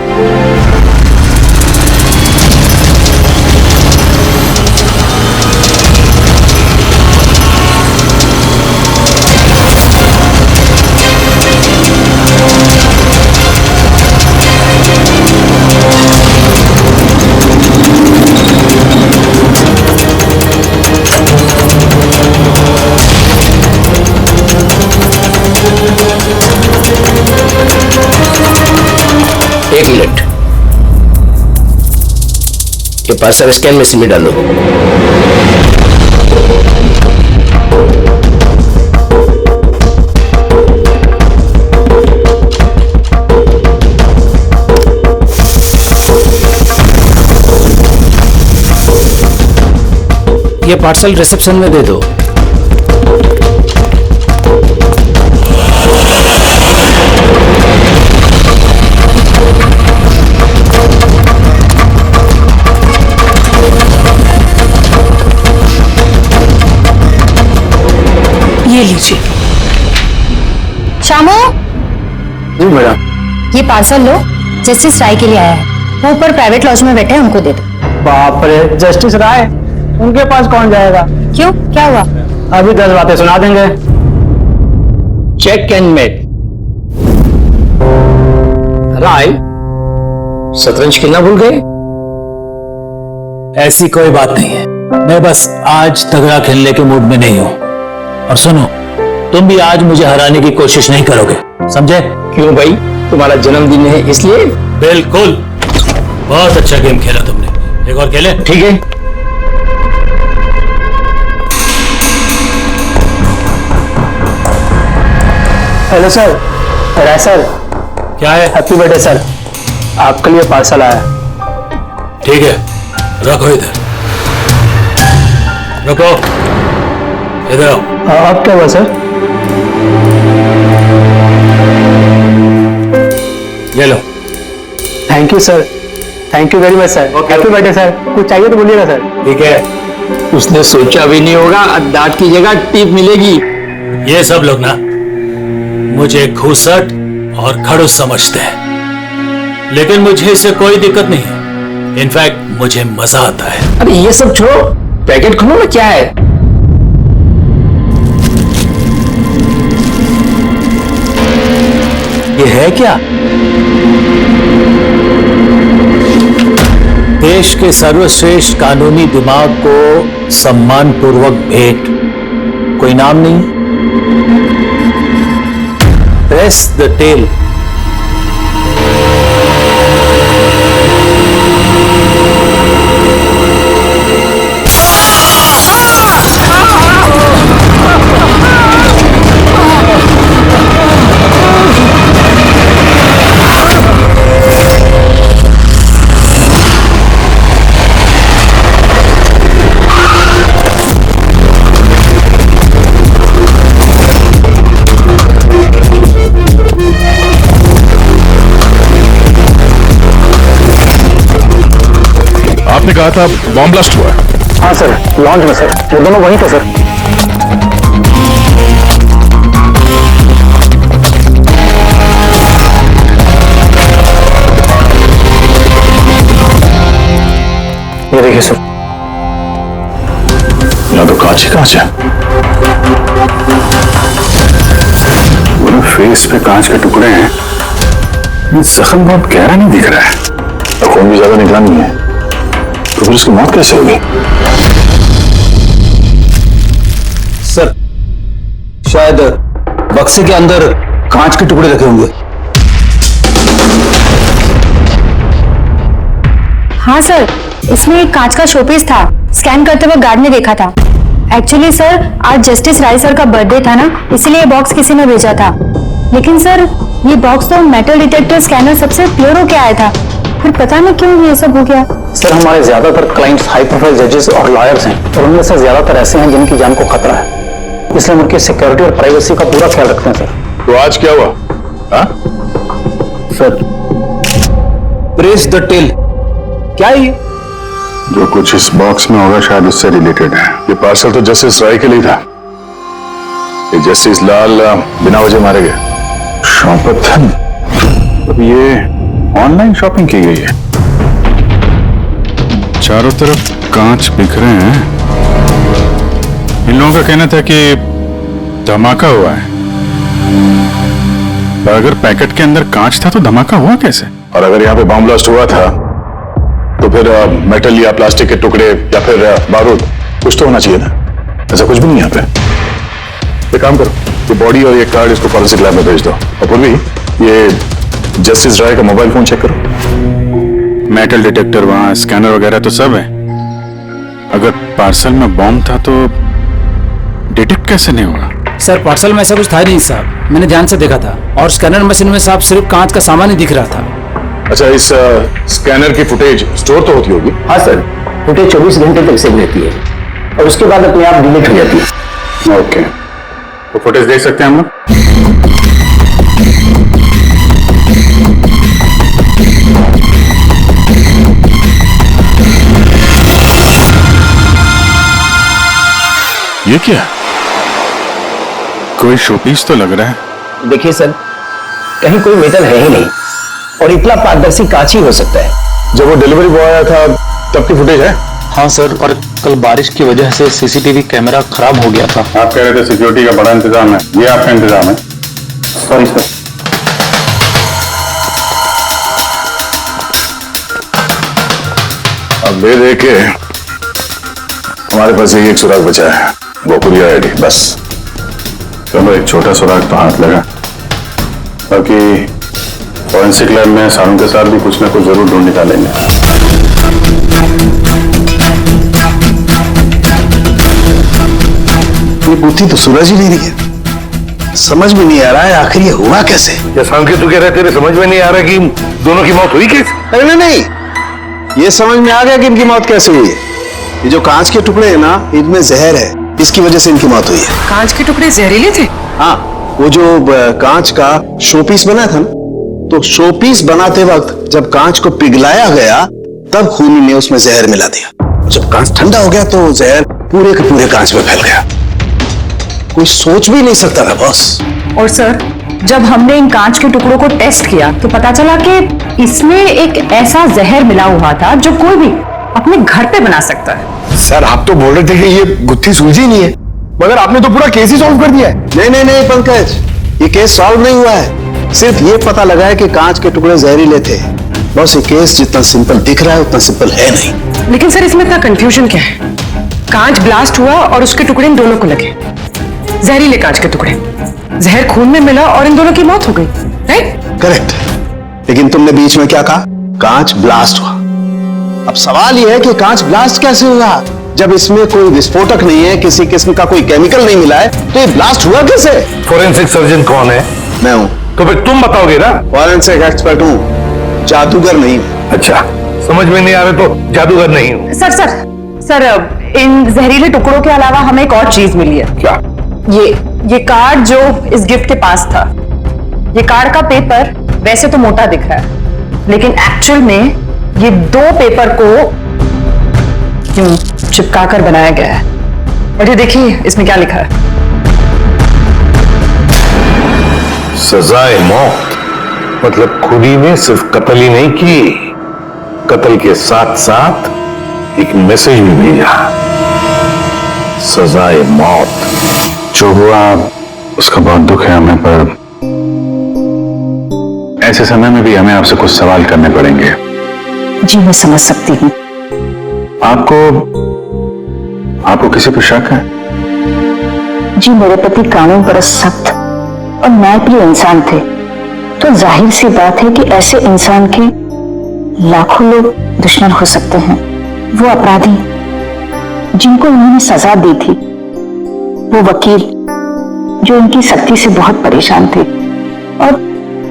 एक मिनट, ये पार्सल स्कैन मशीन में डालो। ये पार्सल रिसेप्शन में दे दो। ये लीजिए। शामू, जी मैडम। ये पार्सल लो, जस्टिस राय के लिए आया है। वो ऊपर प्राइवेट लॉज में बैठे हैं, उनको दे दो। बाप रे, जस्टिस राय उनके पास कौन जाएगा? क्यों, क्या हुआ? अभी 10 बातें सुना देंगे। Check can made. राय, शतरंज खेलना भूल गए? ऐसी कोई बात नहीं है, मैं बस आज तगड़ा खेलने के मूड में नहीं हूं। और सुनो, तुम भी आज मुझे हराने की कोशिश नहीं करोगे, समझे? क्यों भाई, तुम्हारा जन्मदिन है इसलिए? बिल्कुल। बहुत अच्छा गेम खेला तुमने, एक और खेले? ठीक है। हेलो सर, राय सर। क्या है? हैप्पी बर्थडे सर, आपके लिए पार्सल आया। ठीक है, रखो इधर, रखो इधर आओ। आप क्या हुआ सर? ले लो। Thank you sir, thank you very much sir. Happy birthday sir. कुछ चाहिए तो बोलिएगा सर। ठीक है। उसने सोचा भी नहीं होगा डांट की जगह टिप मिलेगी। ये सब लोग ना मुझे घूसट और खड़ूस समझते हैं, लेकिन मुझे इससे कोई दिक्कत नहीं है। इनफैक्ट मुझे मजा आता है। अरे ये सब छोड़ो, पैकेट खोलो ना, क्या है? ये है क्या? देश के सर्वश्रेष्ठ कानूनी दिमाग को सम्मान पूर्वक भेंट। कोई नाम नहीं? Press the tail. आपने कहा था बॉम्ब ब्लास्ट हुआ है? हाँ सर, लॉन्च में सर। वो दोनों वहीं थे सर। ये देखिए सर। यहाँ तो कांच ही कांच है। पूरे फेस पे कांच के टुकड़े हैं। ये जख्म बहुत गहरा नहीं दिख रहा है और खून भी ज्यादा निकला नहीं है, तो फिर उसकी मौत कैसे होगी? सर, शायद बक्से के अंदर कांच के टुकड़े रखे होंगे। हाँ सर, इसमें एक कांच का शोपीस था। स्कैन करते वक्त गार्ड ने देखा था। एक्चुअली सर, आज जस्टिस राय सर का बर्थडे था ना, इसलिए ये बॉक्स किसी ने भेजा था। लेकिन सर, ये बॉक्स तो मेटल डिटेक्टर स्कैनर सबसे प्योर होके आया था, फिर पता नहीं क्यों ये सब हो गया। सर, हमारे ज्यादातर क्लाइंट्स हाई प्रोफाइल जजेस और लॉयर्स हैं, और उनमें से ज्यादातर ऐसे हैं जिनकी जान को खतरा है, इसलिए उनकी सिक्योरिटी और प्राइवेसी का पूरा ख्याल रखते हैं सर। तो आज क्या हुआ? हाँ? Sir, press the tail. क्या है ये? जो कुछ इस बॉक्स में होगा शायद उससे रिलेटेड है। ये पार्सल तो जस्टिस राय के लिए था। ये जस्टिस लाल बिना वजह मारे गए। शौकत, अब ये ऑनलाइन शॉपिंग की गई है। चारों तरफ कांच बिखरे हैं। इन लोगों का कहना था कि धमाका हुआ है, पर अगर पैकेट के अंदर कांच था तो धमाका हुआ कैसे? और अगर यहाँ पे बॉम्ब ब्लास्ट हुआ था तो फिर मेटल या प्लास्टिक के टुकड़े या फिर बारूद कुछ तो होना चाहिए था। ऐसा कुछ भी नहीं यहाँ पे। एक काम करो, ये बॉडी और ये कार्ड इसको फॉरेंसिक लैब में भेज दो। और पूर्वी, ये जस्टिस राय का मोबाइल फोन चेक करो। मेटल डिटेक्टर वहां, स्कैनर वगैरह तो सब है। अगर पार्सल में बॉम्ब था तो डिटेक्ट कैसे नहीं होगा? सर, पार्सल में ऐसा कुछ था ही नहीं साहब, मैंने ध्यान से देखा था। और स्कैनर मशीन में साहब सिर्फ कांच का सामान ही दिख रहा था। अच्छा, इस स्कैनर की फुटेज स्टोर तो होती होगी? हाँ सर, फुटेज 24 घंटे तक सेव रहती है और उसके बाद अपने आप डिलीट हो जाती है। ओके, तो फुटेज देख सकते हैं हम लोग? ये क्या? कोई शोपीस तो लग रहा है। देखिए सर, कहीं कोई मेटल है ही नहीं और इतना पारदर्शी कांच ही हो सकता है। जब वो डिलीवरी बॉय आया था तब की फुटेज है? हाँ सर, और कल बारिश की वजह से सीसीटीवी कैमरा खराब हो गया था। आप कह रहे थे सिक्योरिटी का बड़ा इंतजाम है, ये आपका इंतजाम है? Sorry sir. अब दे दे के हमारे पास एक सुराग बचा है, वो कुरियर आईडी बस। चलो एक छोटा सुराग तो हाथ लगा, बाकी फॉरेंसिक लैब में सारों के साथ भी कुछ ना कुछ जरूर ढूंढ निकालेंगे। ये बुद्धि तो सूरज ही नहीं रही है, समझ में नहीं आ रहा है आखिर ये हुआ कैसे। या सांके तू कह रहे तेरे समझ में नहीं आ रहा कि दोनों की मौत हुई कैसे? अरे नहीं, ये समझ में आ गया कि इनकी मौत कैसे हुई है। ये जो कांच के टुकड़े हैं ना, इनमें जहर है, इसकी वजह से इनकी मौत हुई है। कांच के टुकड़े जहरीले थे? हाँ, वो जो कांच का शोपीस बना था ना, तो शोपीस बनाते वक्त जब कांच को पिघलाया गया तब खूनी ने उसमें जहर मिला दिया। जब कांच ठंडा हो गया तो जहर पूरे के पूरे कांच में फैल गया। कोई सोच भी नहीं सकता था बॉस। और सर, जब हमने इन कांच के टुकड़ों को टेस्ट किया तो पता चला कि इसमें एक ऐसा जहर मिला हुआ था जो कोई भी अपने घर पे बना सकता है। सर आप तो बोल रहे थे कि ये गुत्थी सुलझी नहीं है, मगर आपने तो पूरा केस ही सॉल्व कर दिया है। नहीं नहीं नहीं पंकज, ये केस सॉल्व नहीं हुआ है, सिर्फ ये पता लगा है कि कांच के टुकड़े जहरीले थे। बस ये केस जितना सिंपल दिख रहा है उतना सिंपल है नहीं। लेकिन सर इसमें इतना कंफ्यूजन क्या है? कांच ब्लास्ट हुआ और उसके टुकड़े इन दोनों को लगे, जहरीले कांच के टुकड़े, जहर खून में मिला और इन दोनों की मौत हो गई, राइट? करेक्ट, लेकिन तुमने बीच में क्या कहा? कांच ब्लास्ट हुआ। अब सवाल यह है कि कांच ब्लास्ट कैसे हुआ? जब इसमें कोई विस्फोटक नहीं है, किसी किस्म का कोई केमिकल नहीं मिला है, तो ये ब्लास्ट हुआ कैसे? फोरेंसिक सर्जन कौन है? मैं हूं। तो फिर तुम बताओगे ना। फॉरेंसिक एक्सपर्ट हूं, जादूगर नहीं हूं। अच्छा, समझ में नहीं आ रहा तो जादूगर नहीं हूं। सर इन जहरीले टुकड़ों के अलावा हमें एक और चीज मिली है। क्या? ये कार्ड जो इस गिफ्ट के पास था, ये कार्ड का पेपर वैसे तो मोटा दिख रहा है, लेकिन एक्चुअल में ये दो पेपर को यूं चिपकाकर बनाया गया है। और ये देखिए इसमें क्या लिखा है। सजाए मौत, मतलब खूनी ने सिर्फ कत्ल ही नहीं की, कत्ल के साथ साथ एक मैसेज भी भेजा, सजाए मौत। जो हुआ उसका बहुत दुख है हमें, पर ऐसे समय में भी हमें आपसे कुछ सवाल करने पड़ेंगे। जी मैं समझ सकती हूँ। आपको किसी पर शक है? जी मेरे पति कानून पर सख्त और न्यायप्रिय इंसान थे, तो जाहिर सी बात है कि ऐसे इंसान के लाखों लोग दुश्मन हो सकते हैं। वो अपराधी जिनको उन्होंने सजा दी थी, वो वकील जो इनकी सख्ती से बहुत परेशान थे और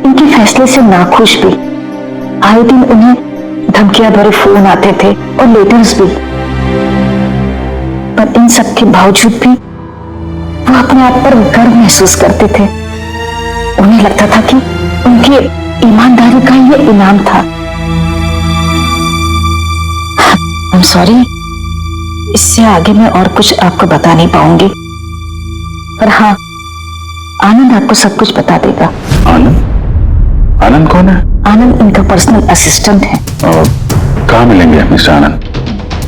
इनके फैसले से नाखुश भी। आए दिन उन्हें धमकियां भरे फोन आते थे और लेटर्स भी, पर इन सब के बावजूद भी वो अपने आप पर गर्व महसूस करते थे। उन्हें लगता था कि उनकी ईमानदारी का ये इनाम था। आई एम सॉरी, इससे आगे मैं और कुछ आपको बता नहीं पाऊंगी, पर हाँ आनंद आपको सब कुछ बता देगा। आनंद? आनंद कौन है? आनंद इनका पर्सनल असिस्टेंट है। और कहाँ मिलेंगे मिस्टर आनंद?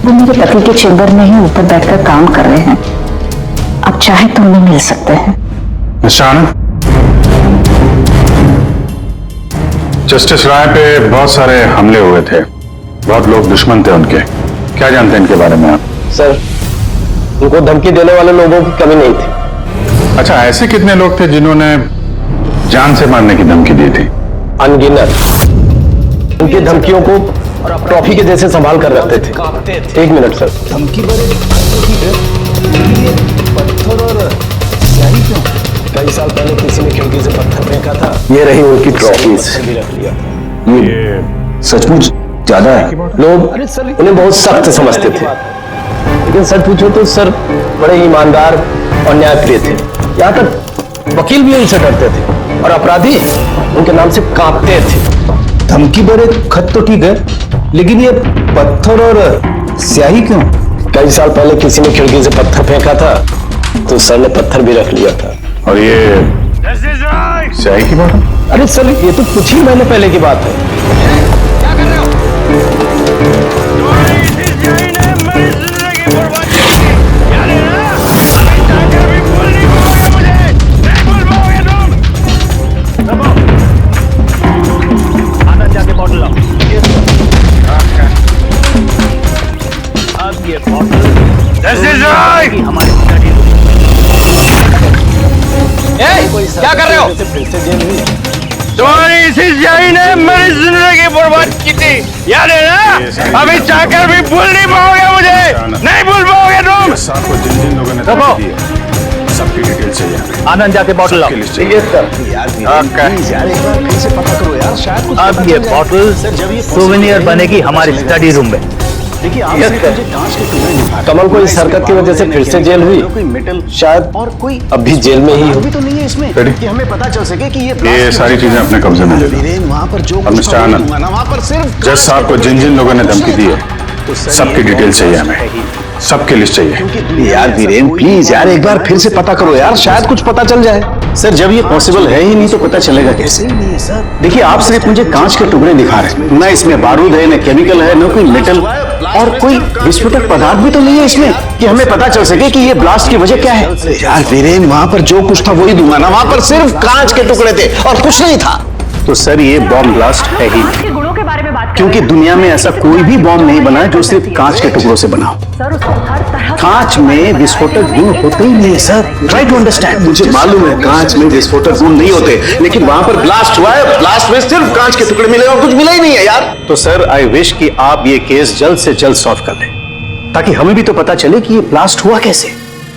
वो मेरे पति के चेंबर में ही ऊपर बैठकर काम कर रहे हैं, आप चाहे तो उन्हें मिल सकते हैं। मिस्टर आनंद, जस्टिस राय पे बहुत सारे हमले हुए थे, बहुत लोग दुश्मन थे उनके, क्या जानते हैं इनके बारे में आप? सर, उनको धमकी देने वाले लोगों की कमी नहीं थी। अच्छा, ऐसे कितने लोग थे जिन्होंने जान से मारने की धमकी दी थी? अनगिनत। उनकी धमकियों को ट्रॉफी के जैसे संभाल कर रखते थे। एक मिनट सर। धमकी पत्थर और स्याही क्यों? कई साल पहले किसी ने खिड़की से पत्थर फेंका था। ये रही उनकी ट्रॉफीज। ये सचमुच ज्यादा है। लोग उन्हें बहुत सख्त समझते थे, लेकिन सच पूछो तो सर बड़े ईमानदार और न्यायप्रिय थे। यहाँ तक वकील भी उनसे डरते थे और अपराधी उनके नाम से कांपते थे। धमकी भरे खत तो ठीक है, लेकिन ये पत्थर और स्याही क्यों? कई साल पहले किसी ने खिड़की से पत्थर फेंका था तो सर ने पत्थर भी रख लिया था। और ये स्याही की बात है? अरे सर, ये तो कुछ ही महीने पहले की बात है। क्या कर रहे हो? क्या कर रहे हो? तुम्हारी इसी जाई ने मेरी जिंदगी बर्बाद की थी, याद है ना? अभी चाहकर भी भूल नहीं पाओगे मुझे, नहीं भूल पाओगे तुम। जिन जिन लोगों ने सबकी डिटेल चाहिए। आनंद जाके बॉटल लाओ। अब ये बॉटल सोवेनियर बनेगी हमारी स्टडी रूम में। कमल को इस हरकत की वजह से फिर से जेल हुई, शायद और कोई अब भी जेल में ही हो। तो नहीं है इसमें कि हमें पता चल सके कि ये सारी चीजें अपने कब्जे में ले लो। वहां पर जो और मिस्टर आनंद, वहां पर सिर्फ जज साहब को जिन जिन लोगों ने धमकी दी है सबकी डिटेल चाहिए हमें, सबकी लिस्ट चाहिए। यार वीरेन प्लीज यार एक बार फिर से पता करो यार, शायद कुछ पता चल जाए। सर जब ये पॉसिबल है ही नहीं तो पता चलेगा कैसे? देखिए आप सिर्फ मुझे कांच के टुकड़े दिखा रहे हैं, ना इसमें बारूद है, ना केमिकल है, ना कोई मेटल और कोई विस्फोटक पदार्थ भी तो नहीं है इसमें कि हमें पता चल सके कि ये ब्लास्ट की वजह क्या है। यार वीरेन वहां पर जो कुछ था वही दूंगा ना, वहां पर सिर्फ कांच के टुकड़े थे और कुछ नहीं था। तो सर ये बॉम्ब ब्लास्ट है ही नहीं, गुणों के बारे में बात क्योंकि दुनिया में ऐसा कोई भी बॉम्ब नहीं बना जो सिर्फ कांच के टुकड़ों से बना हो। सर उसको हर तरह कांच में विस्फोटक गुण होते ही नहीं सर, ट्राई टू अंडरस्टैंड। मुझे मालूम है कांच में विस्फोटक गुण नहीं होते, लेकिन वहां पर ब्लास्ट हुआ है, ब्लास्ट में सिर्फ कांच के टुकड़े मिले और कुछ मिला ही नहीं है यार। तो सर आई विश कि आप ये केस जल्द से जल्द सॉल्व कर लें, ताकि हमें भी तो पता चले कि ये ब्लास्ट हुआ कैसे।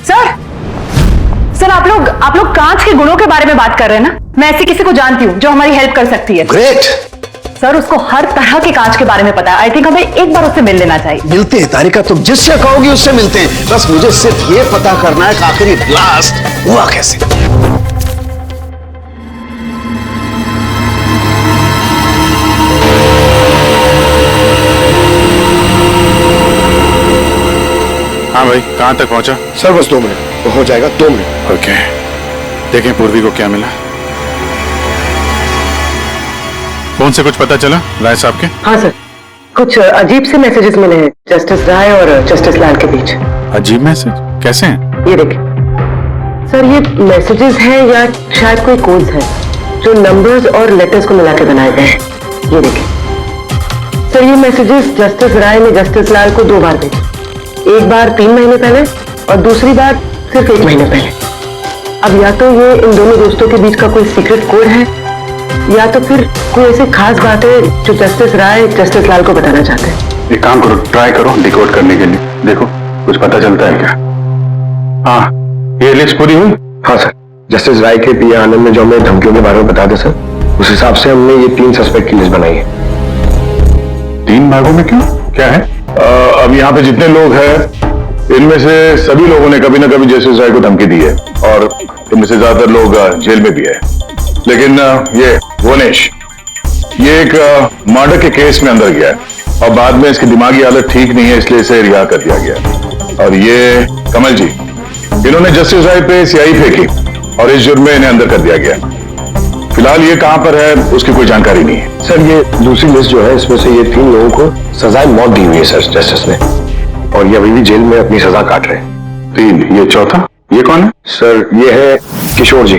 सर आप लोग कांच के गुणों के बारे में बात कर रहे हैं ना? मैं ऐसी किसी को जानती हूँ जो हमारी हेल्प कर सकती है। ग्रेट सर उसको हर तरह के कांच के बारे में पता है। आई थिंक हमें एक बार उससे मिल लेना चाहिए। मिलते हैं तारिका, तुम जिससे कहोगी उससे मिलते हैं, बस मुझे सिर्फ ये पता करना है कि आखिर ये ब्लास्ट हुआ कैसे। हाँ भाई कहाँ तक पहुँचा? सर बस 2 मिनट तो हो जाएगा, 2 मिनट। ओके देखें पूर्वी को क्या मिला। फोन से कुछ पता चला राय साहब के? हाँ सर, कुछ अजीब से मैसेजेस मिले हैं जस्टिस राय और जस्टिस लाल के बीच। अजीब मैसेज कैसे हैं? ये देखिए सर, ये मैसेजेस हैं या शायद कोई कोड्स हैं जो नंबर्स और लेटर्स को मिला के बनाए गए हैं। ये देखिए सर, ये मैसेजेस जस्टिस राय ने जस्टिस लाल को 2 बार भेजे, एक बार 3 महीने पहले और दूसरी बार सिर्फ 1 महीने पहले। अब या तो ये इन दोनों दोस्तों के बीच का कोई सीक्रेट कोड है या तो फिर कोई ऐसी खास बात है जो जस्टिस राय जस्टिस लाल को बताना चाहते हैं। एक काम करो, ट्राई करो डिकोड करने के लिए, देखो कुछ पता चलता है क्या। हाँ ये लिस्ट पूरी हुई? हाँ सर, जस्टिस राय के पिया आनंद ने जो हमें धमकियों के बारे में बता दे सर, उस हिसाब से हमने ये 3 सस्पेक्ट की लिस्ट बनाई है। 3 भागों में क्यों, क्या है? अब यहाँ पे जितने लोग हैं इनमें से सभी लोगों ने कभी ना कभी जस्टिस राय को धमकी दी है और इनमें से ज्यादातर लोग जेल में भी है। लेकिन ये वनेश ये एक मर्डर के केस में अंदर गया है और बाद में इसकी दिमागी हालत ठीक नहीं है, इसलिए इसे रिहा कर दिया गया। और ये कमल जी, इन्होंने जस्टिस राय पे स्याही फेंकी और इस जुर्म में इन्हें अंदर कर दिया गया। फिलहाल ये कहां पर है उसकी कोई जानकारी नहीं है। सर ये दूसरी लिस्ट जो है इसमें से ये 3 लोगों को सजाए मौत दी हुई है सर जस्टिस ने, और ये अभी भी जेल में अपनी सजा काट रहे हैं। 3, ये चौथा, ये कौन है? सर ये है किशोर जी,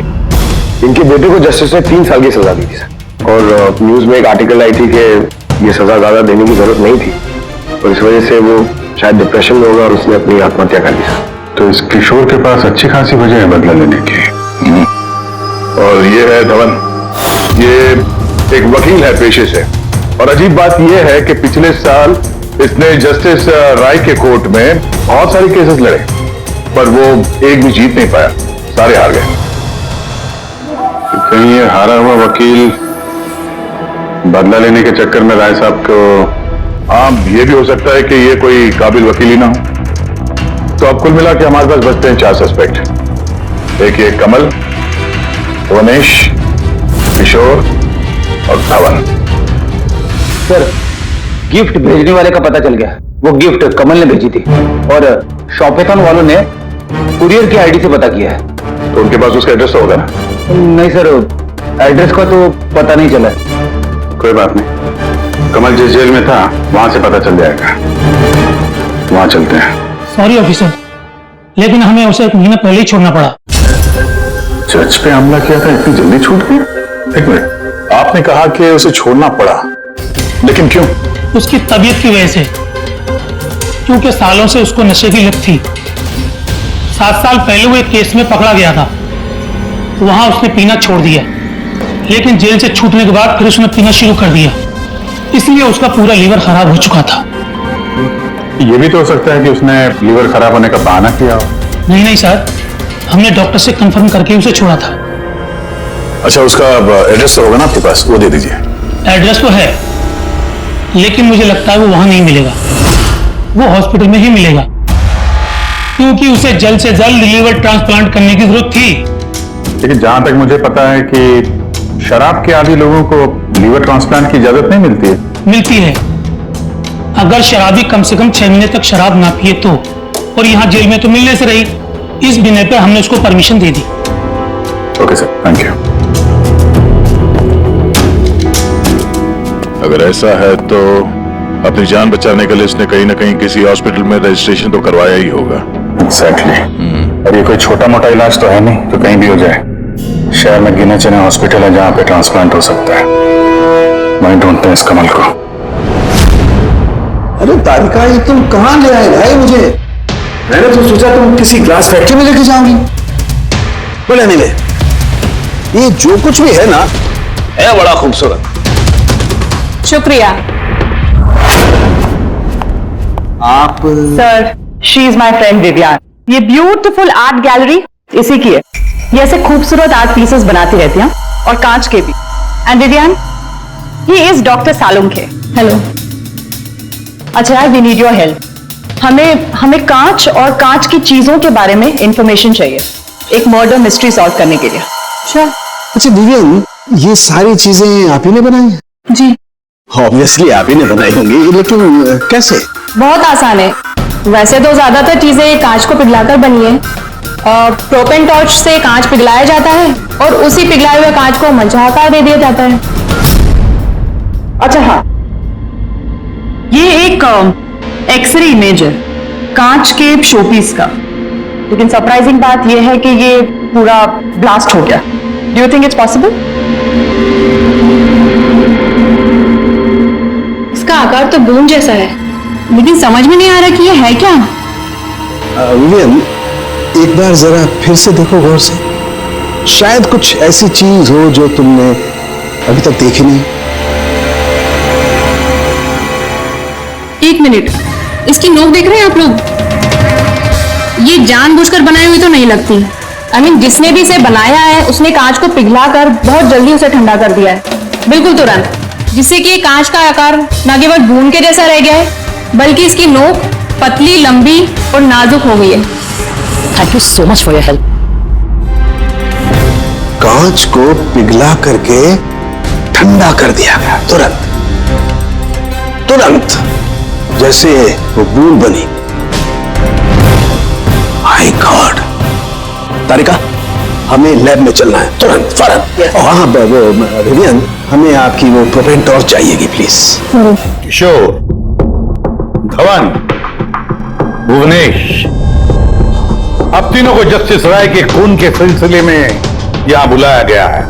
इनके बेटे को जस्टिस ने 3 साल की सजा दी थी सर, और न्यूज में एक आर्टिकल आई थी कि ये सजा ज्यादा देने की जरूरत नहीं थी और इस वजह से वो शायद डिप्रेशन में होगा और उसने अपनी आत्महत्या कर ली सर। तो इस किशोर के पास अच्छी खासी वजह है बदला लेने की। और ये है धवन, ये एक वकील है पेशे से, और अजीब बात यह है कि पिछले साल इसने जस्टिस राय के कोर्ट में बहुत सारे केसेस लड़े पर वो एक भी जीत नहीं पाया, सारे हार गए। कहीं ये हारा हुआ वकील बदला लेने के चक्कर में राय साहब को, हाँ ये भी हो सकता है कि ये कोई काबिल वकील ही ना हो। तो अब कुल मिला के हमारे पास बचते हैं 4 सस्पेक्ट, एक ये कमल, वनेश, किशोर और धवन। सर गिफ्ट भेजने वाले का पता चल गया, वो गिफ्ट कमल ने भेजी थी और शॉपेथॉन वालों ने कुरियर की आईडी से पता किया है। तो उनके पास उसका एड्रेस तो होगा ना? नहीं सर, एड्रेस का तो पता नहीं चला। कोई बात नहीं, कमल जिस जेल में था वहां से पता चल जाएगा, वहां चलते हैं। सॉरी ऑफिसर, लेकिन हमें उसे 1 महीना पहले ही छोड़ना पड़ा। जज पे हमला किया था, इतनी जल्दी छूट गई? 1 मिनट, आपने कहा कि उसे छोड़ना पड़ा, लेकिन क्यों? उसकी तबीयत की वजह से। क्योंकि सालों से उसको नशे की लत थी। 7 साल पहले वो एक केस में पकड़ा गया था, वहां उसने पीना छोड़ दिया, लेकिन जेल से छूटने के बाद फिर उसने पीना शुरू कर दिया, इसलिए उसका पूरा लीवर खराब हो चुका था। ये भी तो हो सकता है कि उसने लीवर खराब होने का बहाना किया हो। नहीं नहीं सर, हमने डॉक्टर से कंफर्म करके उसे छोड़ा था। अच्छा, उसका एड्रेस तो होगा ना आपके पास, वो दे दीजिए। एड्रेस तो है, लेकिन मुझे लगता है वो वहां नहीं मिलेगा, वो हॉस्पिटल में ही मिलेगा, क्योंकि उसे जल्द से जल्द लीवर ट्रांसप्लांट करने की जरूरत थी। लेकिन जहां तक मुझे पता है कि शराब के आदी लोगों को लीवर ट्रांसप्लांट की इजाजत नहीं मिलती है। मिलती है, अगर शराबी कम से कम 6 महीने तक शराब ना पिए तो, और यहाँ जेल में तो मिलने से रही, इस बिना पे हमने उसको permission they the. Okay sir, thank you. अगर ऐसा है तो अपनी जान बचाने के लिए उसने कहीं ना कहीं किसी हॉस्पिटल में रजिस्ट्रेशन तो करवाया ही होगा। एग्जैक्टली। और ये कोई छोटा मोटा इलाज तो है नहीं तो कहीं भी हो जाए। शहर में गिने चुने हॉस्पिटल है जहां पे ट्रांसप्लांट हो सकता है। वहीं ढूंढते हैं इस कमल को। अरे तारिका, ये तुम कहां ले आए भाई मुझे? मैंने तो सोचा तुम किसी ग्लास फैक्ट्री में लेके जाओगी। बोले नहीं, ये जो कुछ भी है ना, है बड़ा खूबसूरत। शुक्रिया। आप sir, she is my friend Vivian. ये ब्यूटीफुल आर्ट गैलरी इसी की है। ये ऐसे खूबसूरत आर्ट पीसेस बनाती रहती हैं, और कांच के भी। And Vivian, he is doctor Salunkhe. Hello. अच्छा यार, वी नीड योर हेल्प। हमें कांच और कांच की चीजों के बारे में इंफॉर्मेशन चाहिए, एक मर्डर मिस्ट्री सॉल्व करने के लिए। श्योर। अच्छा विवियन, ये सारी चीजें आप ही ने बनाई हैं? जी। ऑब्वियसली आप ही ने बनाई होंगी, लेकिन कैसे? बहुत आसान है। वैसे तो ज्यादातर चीजें कांच को पिघलाकर बनी है। प्रोपेन टॉर्च से कांच पिघलाया जाता है और उसी पिघलाए हुए कांच को मंचा आकार दे दिया जाता है। अच्छा हाँ, ये एक एक्सरे इमेज है कांच के शोपीस का, लेकिन सरप्राइजिंग बात यह है कि ये पूरा ब्लास्ट हो गया। Do you think it's possible? इसका आकार तो बूंद जैसा है, लेकिन समझ में नहीं आ रहा कि ये है क्या। विवियन, एक बार जरा फिर से देखो गौर से, शायद कुछ ऐसी चीज हो जो तुमने अभी तक देखी नहीं। एक मिनट, इसकी नोक देख रहे हैं आप लोग? ये जानबूझकर बनाई हुई तो नहीं लगती। I mean, जिसने भी इसे बनाया है उसने कांच को पिघलाकर बहुत जल्दी उसे ठंडा कर दिया है, बिल्कुल तुरंत, जिससे कि कांच का आकार न केवल बूंद के जैसा रह गया है, बल्कि इसकी नोक पतली, लंबी और नाजुक हो गई है। Thank you so much for your help. कांच को पिघला करके ठंडा कर दिया गया, तुरंत तुरंत, जैसे वो बूंद बनी। My God. तारिका, हमें लैब में चलना है तुरंत, फौरन। और हाँ विवियन, हमें आपकी वो प्रोपेन टॉर्च चाहिएगी प्लीज। किशोर, धवन, भुवनेश, अब तीनों को जस्टिस राय के खून के सिलसिले में यहां बुलाया गया है।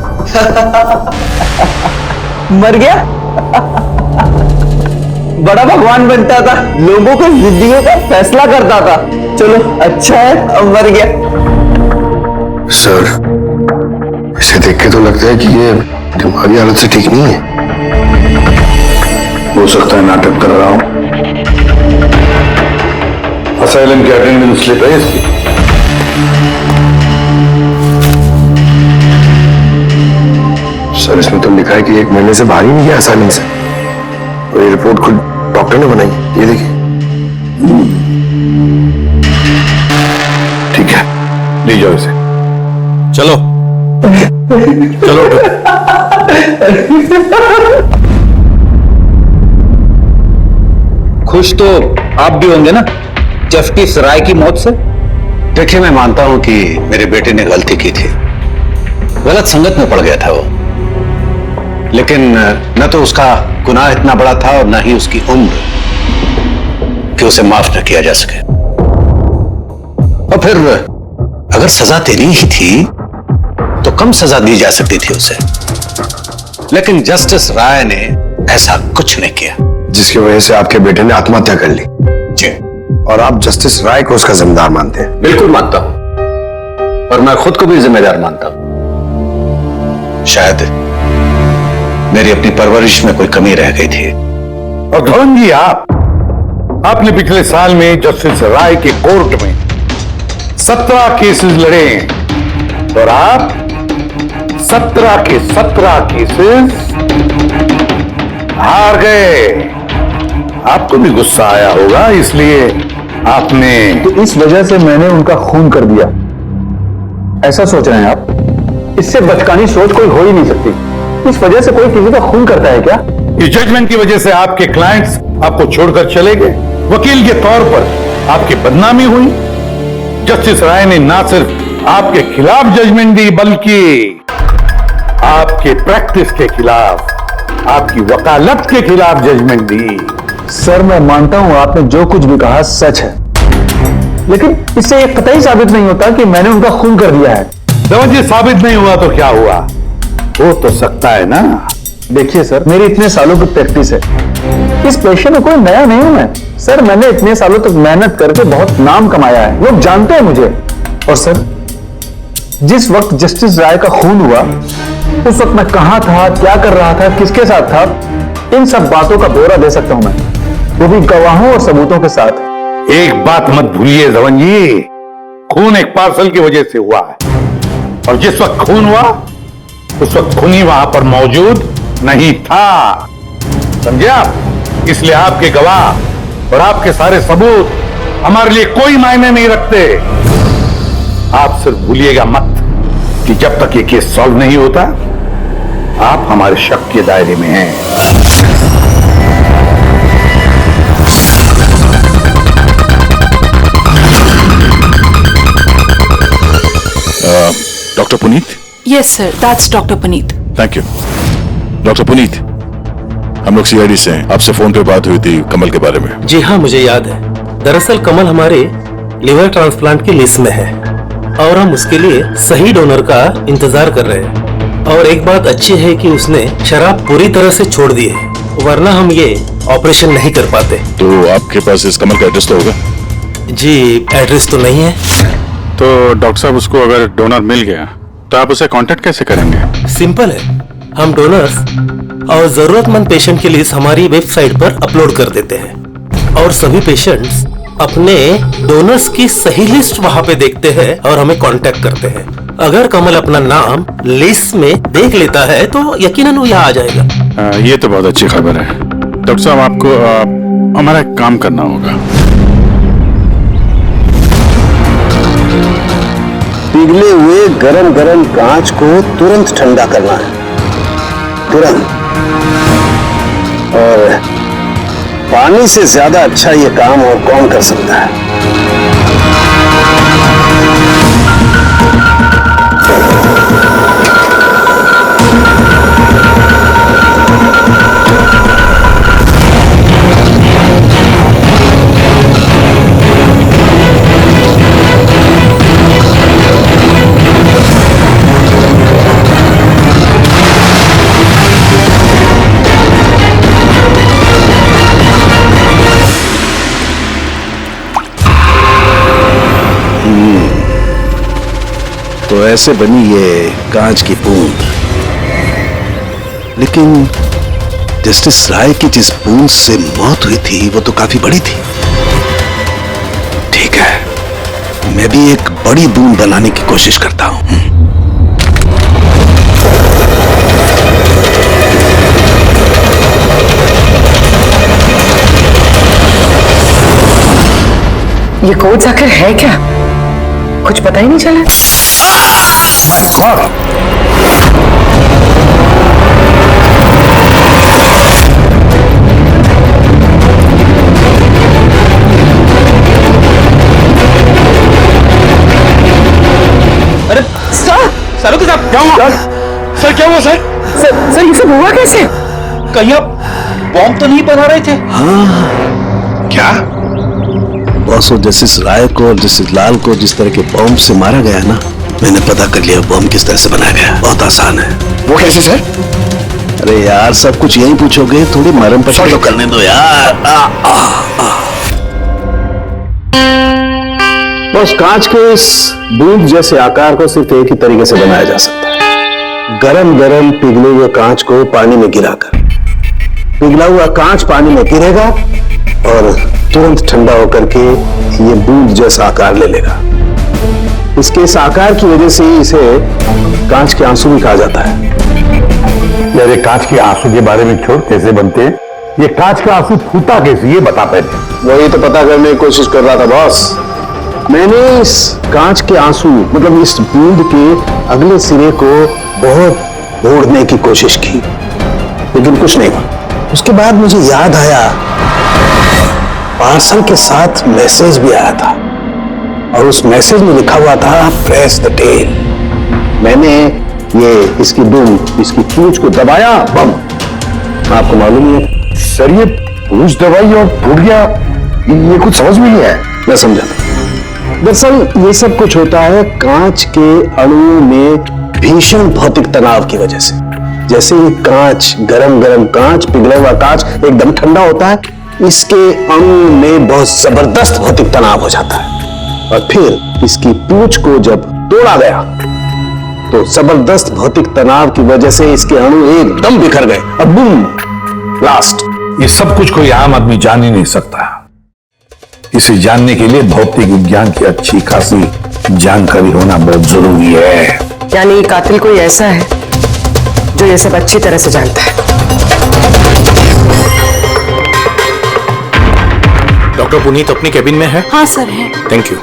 मर गया? बड़ा भगवान बनता था, लोगों को जिंदगी का फैसला करता था। चलो अच्छा है, अब मर गया। सर, इसे देख के तो लगता है कि ये दिमागी हालत से ठीक नहीं है। हो सकता है नाटक कर रहा हूं। असाइलम की अटेंडेंस स्लिप है इसकी। सर, इसमें तो लिखा है कि 1 महीने से बाहर ही नहीं गया असाइलम से, और ये रिपोर्ट खुद डॉक्टर ने बनाई। ये देखिए। ठीक है, ले जाओ इसे। चलो चलो उठो। खुश तो आप भी होंगे ना जस्टिस राय की मौत से? देखिए, मैं मानता हूं कि मेरे बेटे ने गलती की थी, गलत संगत में पड़ गया था वो, लेकिन न तो उसका गुनाह इतना बड़ा था और न ही उसकी उम्र कि उसे माफ न किया जा सके। और फिर अगर सजा देनी ही थी तो कम सजा दी जा सकती थी उसे, लेकिन जस्टिस राय ने ऐसा कुछ नहीं किया, जिसकी वजह से आपके बेटे ने आत्महत्या कर ली। जी, और आप जस्टिस राय को उसका जिम्मेदार मानते हैं? बिल्कुल मानता हूं और मैं खुद को भी जिम्मेदार मानता हूं। शायद मेरी अपनी परवरिश में कोई कमी रह गई थी। और धवन जी, आपने पिछले साल में जस्टिस राय के कोर्ट में 17 केसेस लड़े हैं और आप 17 के 17 केसेस हार गए। आपको भी गुस्सा आया होगा, इसलिए आपने तो इस वजह से मैंने उनका खून कर दिया, ऐसा सोच रहे हैं आप? इससे बचकानी सोच कोई हो ही नहीं सकती। इस वजह से कोई किसी का खून करता है क्या? इस जजमेंट की वजह से आपके क्लाइंट्स आपको छोड़कर चले गए, वकील के तौर पर आपकी बदनामी हुई। जस्टिस राय ने ना सिर्फ आपके खिलाफ जजमेंट दी, बल्कि आपके प्रैक्टिस के खिलाफ, आपकी वकालत के खिलाफ जजमेंट दी। सर, मैं मानता हूं आपने जो कुछ भी कहा सच है, लेकिन इससे यह कतई साबित नहीं होता कि मैंने उनका खून कर दिया है। धवन जी, साबित नहीं हुआ तो क्या हुआ? हो तो सकता है ना। देखिए सर, मेरी इतने सालों की प्रैक्टिस है, इस पेशे में कोई नया नहीं हूं मैं। सर, मैंने इतने सालों तक मेहनत करके बहुत नाम कमाया है, लोग जानते हैं मुझे। और सर, जिस वक्त जस्टिस राय का खून हुआ, उस वक्त मैं कहां था, क्या कर रहा था, किसके साथ था, इन सब बातों का ब्यौरा दे सकता हूं मैं, वो भी गवाहों और सबूतों के साथ। एक बात मत भूलिए धवन जी, खून एक पार्सल की वजह से हुआ है और जिस वक्त खून हुआ उस वक्त खूनी वहां पर मौजूद नहीं था, समझे आप? इसलिए आपके गवाह और आपके सारे सबूत हमारे लिए कोई मायने नहीं रखते। आप सिर्फ भूलिएगा मत कि जब तक ये केस सॉल्व नहीं होता, आप हमारे शक के दायरे में हैं। Doctor Puneet? Yes sir, that's doctor Puneet. Thank you. Doctor Puneet, हम लोग सीआईडी से हैं, आपसे फोन पे बात हुई थी कमल के बारे में। जी हाँ, मुझे याद है। दरअसल कमल हमारे लिवर ट्रांसप्लांट की लिस्ट में है और हम उसके लिए सही डोनर का इंतजार कर रहे हैं। और एक बात अच्छी है कि उसने शराब पूरी तरह से छोड़ दी है, वरना हम ये ऑपरेशन नहीं कर पाते। तो आपके पास इस कमल का एड्रेस तो होगा? जी, एड्रेस तो नहीं है। तो डॉक्टर साहब, उसको अगर डोनर मिल गया तो आप उसे कांटेक्ट कैसे करेंगे? सिंपल है, हम डोनर्स और जरूरतमंद पेशेंट की लिस्ट हमारी वेबसाइट पर अपलोड कर देते हैं और सभी पेशेंट्स अपने डोनर्स की सही लिस्ट वहां पे देखते हैं और हमें कांटेक्ट करते हैं। अगर कमल अपना नाम लिस्ट में देख लेता है तो यकीनन वो यहाँ आ जाएगा। ये तो बहुत अच्छी खबर है। डॉक्टर साहब, आपको हमारा एक काम करना होगा। पिघले हुए गरम गरम कांच को तुरंत ठंडा करना है, तुरंत। और पानी से ज्यादा अच्छा ये काम और कौन कर सकता है? तो ऐसे बनी ये कांच की बूंद। लेकिन जस्टिस राय की जिस बूंद से मौत हुई थी वो तो काफी बड़ी थी। ठीक है, मैं भी एक बड़ी बूंद बनाने की कोशिश करता हूं। ये कोड आखिर है क्या? कुछ पता ही नहीं चला। अरे सर, सालों के साथ क्या हुआ? सर क्या हुआ सर? सर ये सब हुआ कैसे? कहीं आप बॉम्ब तो नहीं बना रहे थे? हाँ, क्या? बॉस और जस्टिस राय को और जस्टिस लाल को जिस तरह के बॉम्ब से मारा गया ना, मैंने पता कर लिया बॉम्ब किस तरह से बनाया गया। बहुत आसान है। वो कैसे सर? अरे यार, सब कुछ यही पूछोगे, थोड़ी मरम पसंद तो करने दो यार। बस कांच के इस बूंद जैसे आकार को सिर्फ एक ही तरीके से बनाया जा सकता है, गरम गरम पिघले हुए कांच को पानी में गिराकर। पिघला हुआ कांच पानी में गिरेगा और तुरंत ठंडा होकर के ये बूंद जैसा आकार ले लेगा। इसके इस आकार की वजह से ही इसे कांच के आंसू भी कहा जाता है। यार, कांच के आंसू के बारे में छोड़, कैसे बनते हैं ये कांच का आंसू? फूटा कैसे, ये बता पहले। वही तो पता करने की कोशिश कर रहा था बॉस। मैंने इस कांच के आंसू मतलब इस बूंद के अगले सिरे को बहुत ढूंढने की कोशिश की, लेकिन कुछ नहीं हुआ। उसके बाद मुझे याद आया, पार्सल के साथ मैसेज भी आया था और उस मैसेज में लिखा हुआ था प्रेस द टेल। मैंने ये इसकी दुम, इसकी पूंछ को दबाया, बम। आपको मालूम ही है सर, ये पूंछ दबाई और टूट गया, ये कुछ समझ में नहीं आया। मैं समझा। दरअसल ये सब कुछ होता है कांच के अणुओं में भीषण भौतिक तनाव की वजह से। जैसे ही कांच, गरम गरम कांच, पिघला हुआ कांच एकदम ठंडा होता है, इसके अणु में बहुत जबरदस्त भौतिक तनाव हो जाता है और फिर इसकी पूंछ को जब तोड़ा गया तो जबरदस्त भौतिक तनाव की वजह से इसके अणु एकदम बिखर गए और बूम, ब्लास्ट। ये सब कुछ कोई आम आदमी जान ही नहीं सकता। इसे जानने के लिए भौतिक विज्ञान की अच्छी खासी जानकारी होना बहुत जरूरी है। यानी कातिल कोई ऐसा है जो ये सब अच्छी तरह से जानता है। डॉक्टर पुनीत अपनी केबिन में है? हाँ सर है। Thank you.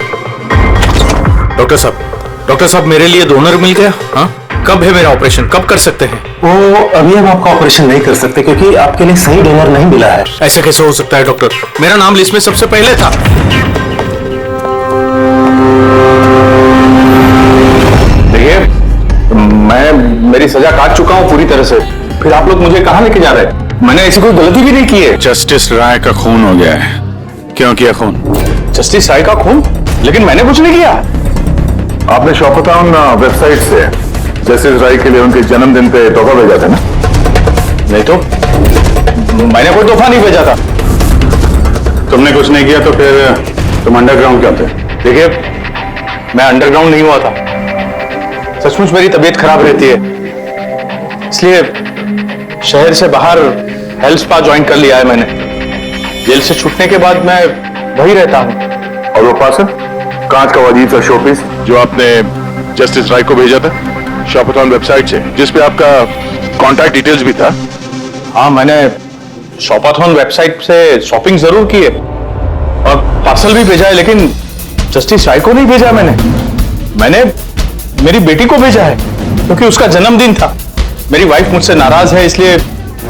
डॉक्टर साहब मेरे लिए डोनर मिल गया। हाँ, कब है मेरा ऑपरेशन, कब कर सकते हैं? वो अभी हम आपका ऑपरेशन नहीं कर सकते क्योंकि आपके लिए सही डोनर नहीं मिला है। ऐसा कैसे हो सकता है डॉक्टर? मेरा नाम लिस्ट में सबसे पहले था। देखिए, मैं मेरी सजा काट चुका हूं पूरी तरह से, फिर आप लोग मुझे कहां लेके जा रहे हैं? मैंने ऐसी कोई गलती भी नहीं की है। जस्टिस राय का खून हो गया है। क्यों किया खून? जस्टिस राय का खून? लेकिन मैंने कुछ नहीं किया। आपने शॉपटाउन वेबसाइट से जस्टिस राय के लिए उनके जन्मदिन पे तोहफा भेजा था ना? नहीं तो मैंने कोई तोहफा नहीं भेजा था। तुमने कुछ नहीं किया तो फिर तुम अंडरग्राउंड क्यों थे? देखिए, मैं अंडरग्राउंड नहीं हुआ था। सचमुच मेरी तबीयत खराब रहती है, इसलिए शहर से बाहर हेल्थ स्पा ज्वाइन कर लिया है मैंने। जेल से छूटने के बाद मैं वही रहता हूँ। और वो पार्सल, कांच का अजीब सा शोपीस जो आपने जस्टिस राय को भेजा था शॉपटाउन वेबसाइट से, जिसपे आपका कॉन्टैक्ट डिटेल्स भी था। हाँ, मैंने शॉपाथॉन वेबसाइट से शॉपिंग जरूर की है और पार्सल भी भेजा है, लेकिन जस्टिस राय को नहीं भेजा मैंने मेरी बेटी को भेजा है क्योंकि उसका जन्मदिन था। मेरी वाइफ मुझसे नाराज है, इसलिए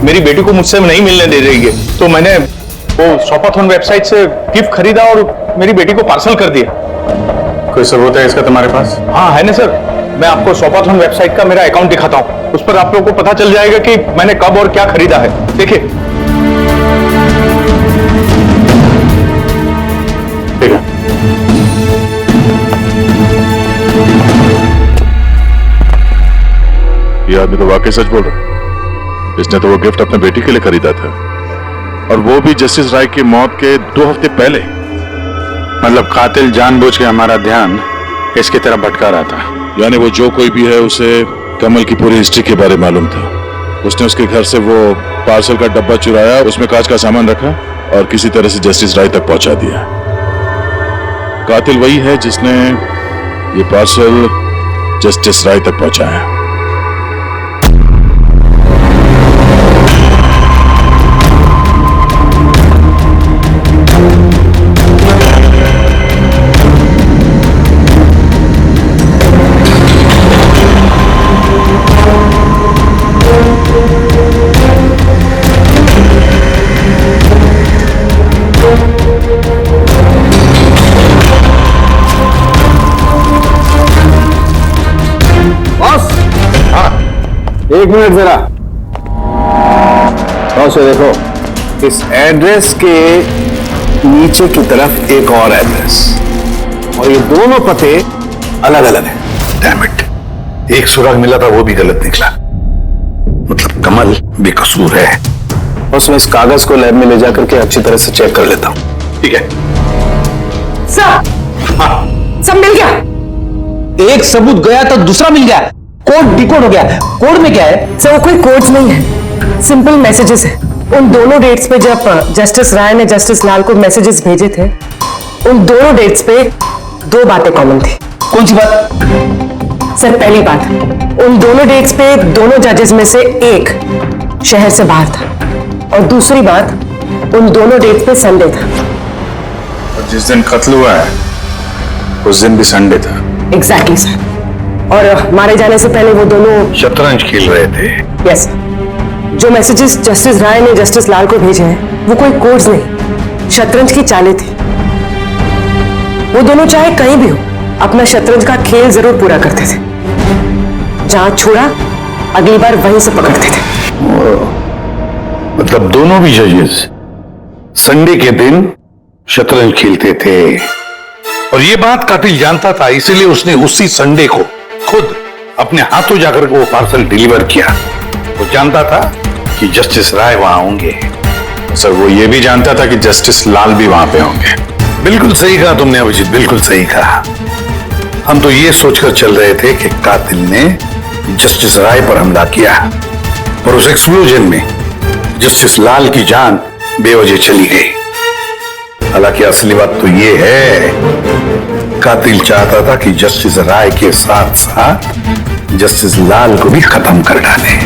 मेरी बेटी को मुझसे नहीं मिलने दे रही है, तो मैंने वो शॉपाथॉन वेबसाइट से गिफ्ट खरीदा और मेरी बेटी को पार्सल कर दिया। कोई सबूत है इसका तुम्हारे पास? हाँ है ना सर, मैं आपको शॉपाथॉन वेबसाइट का मेरा अकाउंट दिखाता हूँ, उस पर आप लोगों को पता चल जाएगा कि मैंने कब और क्या खरीदा है। देखिए, ठीक है। ये आदमी तो वाकई सच बोल रहा। इसने तो वो गिफ्ट अपने बेटी के लिए खरीदा था, और वो भी जस्टिस राय की मौत के 2 हफ्ते पहले। मतलब कातिल जानबूझ के हमारा ध्यान इसकी तरफ भटका रहा था। यानी वो जो कोई भी है, उसे कमल की पूरी हिस्ट्री के बारे में मालूम था। उसने उसके घर से वो पार्सल का डब्बा चुराया, उसमें कांच का सामान रखा और किसी तरह से जस्टिस राय तक पहुंचा दिया। कातिल वही है जिसने ये पार्सल जस्टिस राय तक पहुंचाया। एक मिनट जरा और से देखो, इस एड्रेस के नीचे की तरफ एक और एड्रेस, और ये दोनों पते अलग अलग हैं। डैम इट, एक सुराग मिला था वो भी गलत निकला। मतलब कमल बेकसूर है। बस मैं इस कागज को लैब में ले जाकर के अच्छी तरह से चेक कर लेता हूं। ठीक है सर, सब मिल गया। एक सबूत गया तो दूसरा मिल गया, कोड डिकोड हो गया। कोड में क्या है? सर वो कोई कोड्स नहीं है, सिंपल मैसेजेस है। उन दोनों डेट्स पे जब जस्टिस राय ने जस्टिस लाल को मैसेजेस भेजे थे, उन दोनों डेट्स पे दो बातें कॉमन थी। कौन सी बात? सर पहली बात, उन दोनों डेट्स पे दोनों जजेस में से एक शहर से बाहर था, और दूसरी बात, उन दोनों डेट्स पे संडे था। और जिस दिन कत्ल हुआ है उस दिन भी संडे था। Exactly sir. और मारे जाने से पहले वो दोनों शतरंज खेल रहे थे। यस। जो मैसेजेस जस्टिस राय ने जस्टिस लाल को भेजे हैं वो कोई कोड्स नहीं, शतरंज की चालें थी। वो दोनों चाहे कहीं भी हो अपना शतरंज का खेल जरूर पूरा करते थे। जहां छोड़ा अगली बार वहीं से पकड़ते थे। मतलब दोनों भी जजेस संडे के दिन शतरंज खेलते थे, और ये बात कातिल जानता था, इसलिए उसने उसी संडे को खुद अपने हाथों जाकर वो पार्सल डिलीवर किया। वो जानता था कि जस्टिस राय वहां होंगे। सर वो ये भी जानता था कि जस्टिस लाल भी वहां पे होंगे। बिल्कुल सही कहा तुमने अभिजीत, बिल्कुल सही कहा। हम तो ये सोचकर चल रहे थे कि कातिल ने जस्टिस राय पर हमला किया, और उस एक्सप्लोजन में जस्टिस लाल की जान बेवजह चली गई। हालांकि असली बात तो ये है, कातिल चाहता था कि जस्टिस राय के साथ साथ जस्टिस लाल को भी खत्म कर डाले।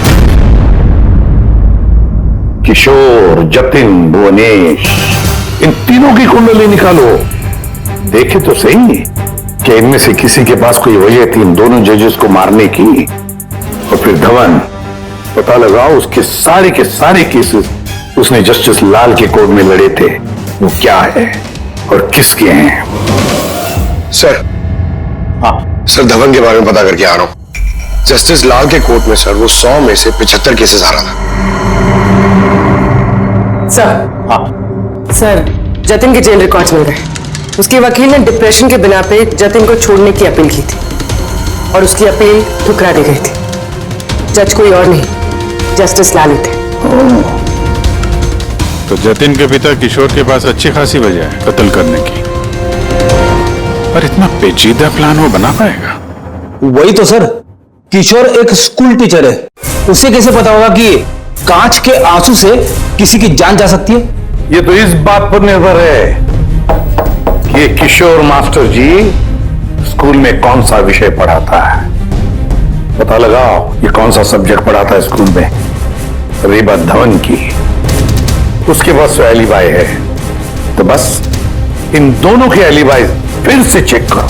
किशोर, जतिन, भुवनेश, इन तीनों की कुंडली निकालो, देखे तो सही कि इनमें से किसी के पास कोई वजह थी इन दोनों जजेस को मारने की। और फिर धवन, पता लगाओ उसके सारे के सारे केसेस उसने जस्टिस लाल के कोर्ट में लड़े थे, वो क्या है और किसके हैं। सर, हाँ सर, धवन के बारे में पता करके आ रहा हूं। जस्टिस लाल के कोर्ट में सर वो 100 में से 75 केसेस आ रहा था। सर, हाँ सर, जतिन के जेल रिकॉर्ड्स मिल गए। उसके वकील ने डिप्रेशन के बिना पे जतिन को छोड़ने की अपील की थी, और उसकी अपील ठुकरा दी गई थी। जज कोई और नहीं, जस्टिस लाल ही थे। तो जतिन के पिता किशोर के पास अच्छी खासी वजह है कत्ल करने की, पर इतना पेचीदा प्लान वो बना पाएगा? वही तो सर, किशोर एक स्कूल टीचर है, उसे कैसे पता होगा कि कांच के आंसू से किसी की जान जा सकती है? ये तो इस बात पर निर्भर है कि ये किशोर मास्टर जी स्कूल में कौन सा विषय पढ़ाता है। पता लगाओ ये कौन सा सब्जेक्ट पढ़ाता है स्कूल में। रही बात धवन की, उसके पास एलिबाई है, तो बस इन दोनों के एलिबाई फिर से चेक करो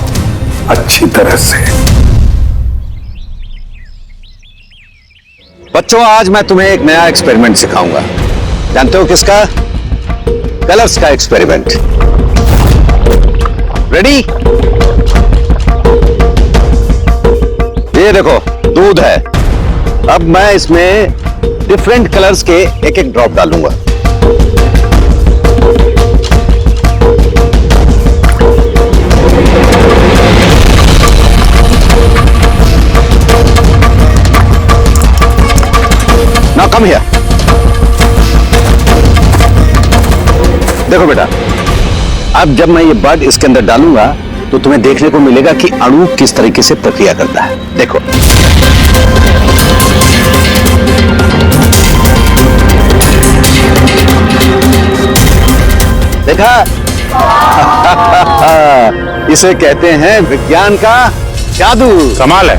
अच्छी तरह से। बच्चों, आज मैं तुम्हें एक नया एक्सपेरिमेंट सिखाऊंगा। जानते हो किसका? कलर्स का एक्सपेरिमेंट। रेडी? ये देखो दूध है। अब मैं इसमें डिफरेंट कलर्स के एक एक ड्रॉप डालूंगा। Now come here. देखो बेटा, अब जब मैं ये बर्ड इसके अंदर डालूंगा तो तुम्हें देखने को मिलेगा कि अणु किस तरीके से प्रक्रिया करता है। देखो, देखा? इसे कहते हैं विज्ञान का जादू। कमाल है।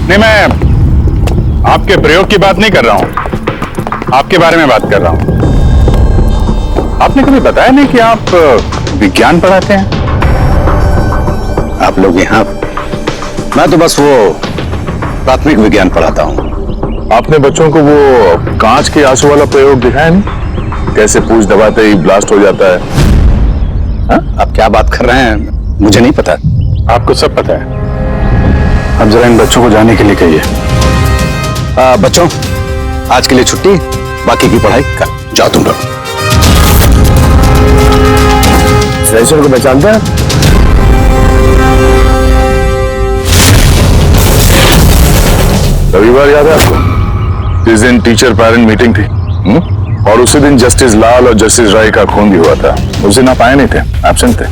नहीं, मैं आपके प्रयोग की बात नहीं कर रहा हूं, आपके बारे में बात कर रहा हूं। आपने कभी बताया नहीं कि आप विज्ञान पढ़ाते हैं? आप लोग यहाँ? मैं तो बस वो प्राथमिक विज्ञान पढ़ाता हूँ। आपने बच्चों को वो कांच के आंसू वाला प्रयोग दिखाया नहीं? कैसे पूछ दबाते ही ब्लास्ट हो जाता है। हा? आप क्या बात कर रहे हैं? मुझे नहीं पता। आपको सब पता है। अब जरा इन बच्चों को जाने के लिए कहिए। बच्चों, आज के लिए छुट्टी, बाकी की पढ़ाई कर जाओ तुम लोग। सर को पहचानते हैं? रविवार याद है आपको? जिस दिन टीचर पेरेंट मीटिंग थी, और उसी दिन जस्टिस लाल और जस्टिस राय का खून भी हुआ था। उस दिन आप आए नहीं थे, एब्सेंट थे।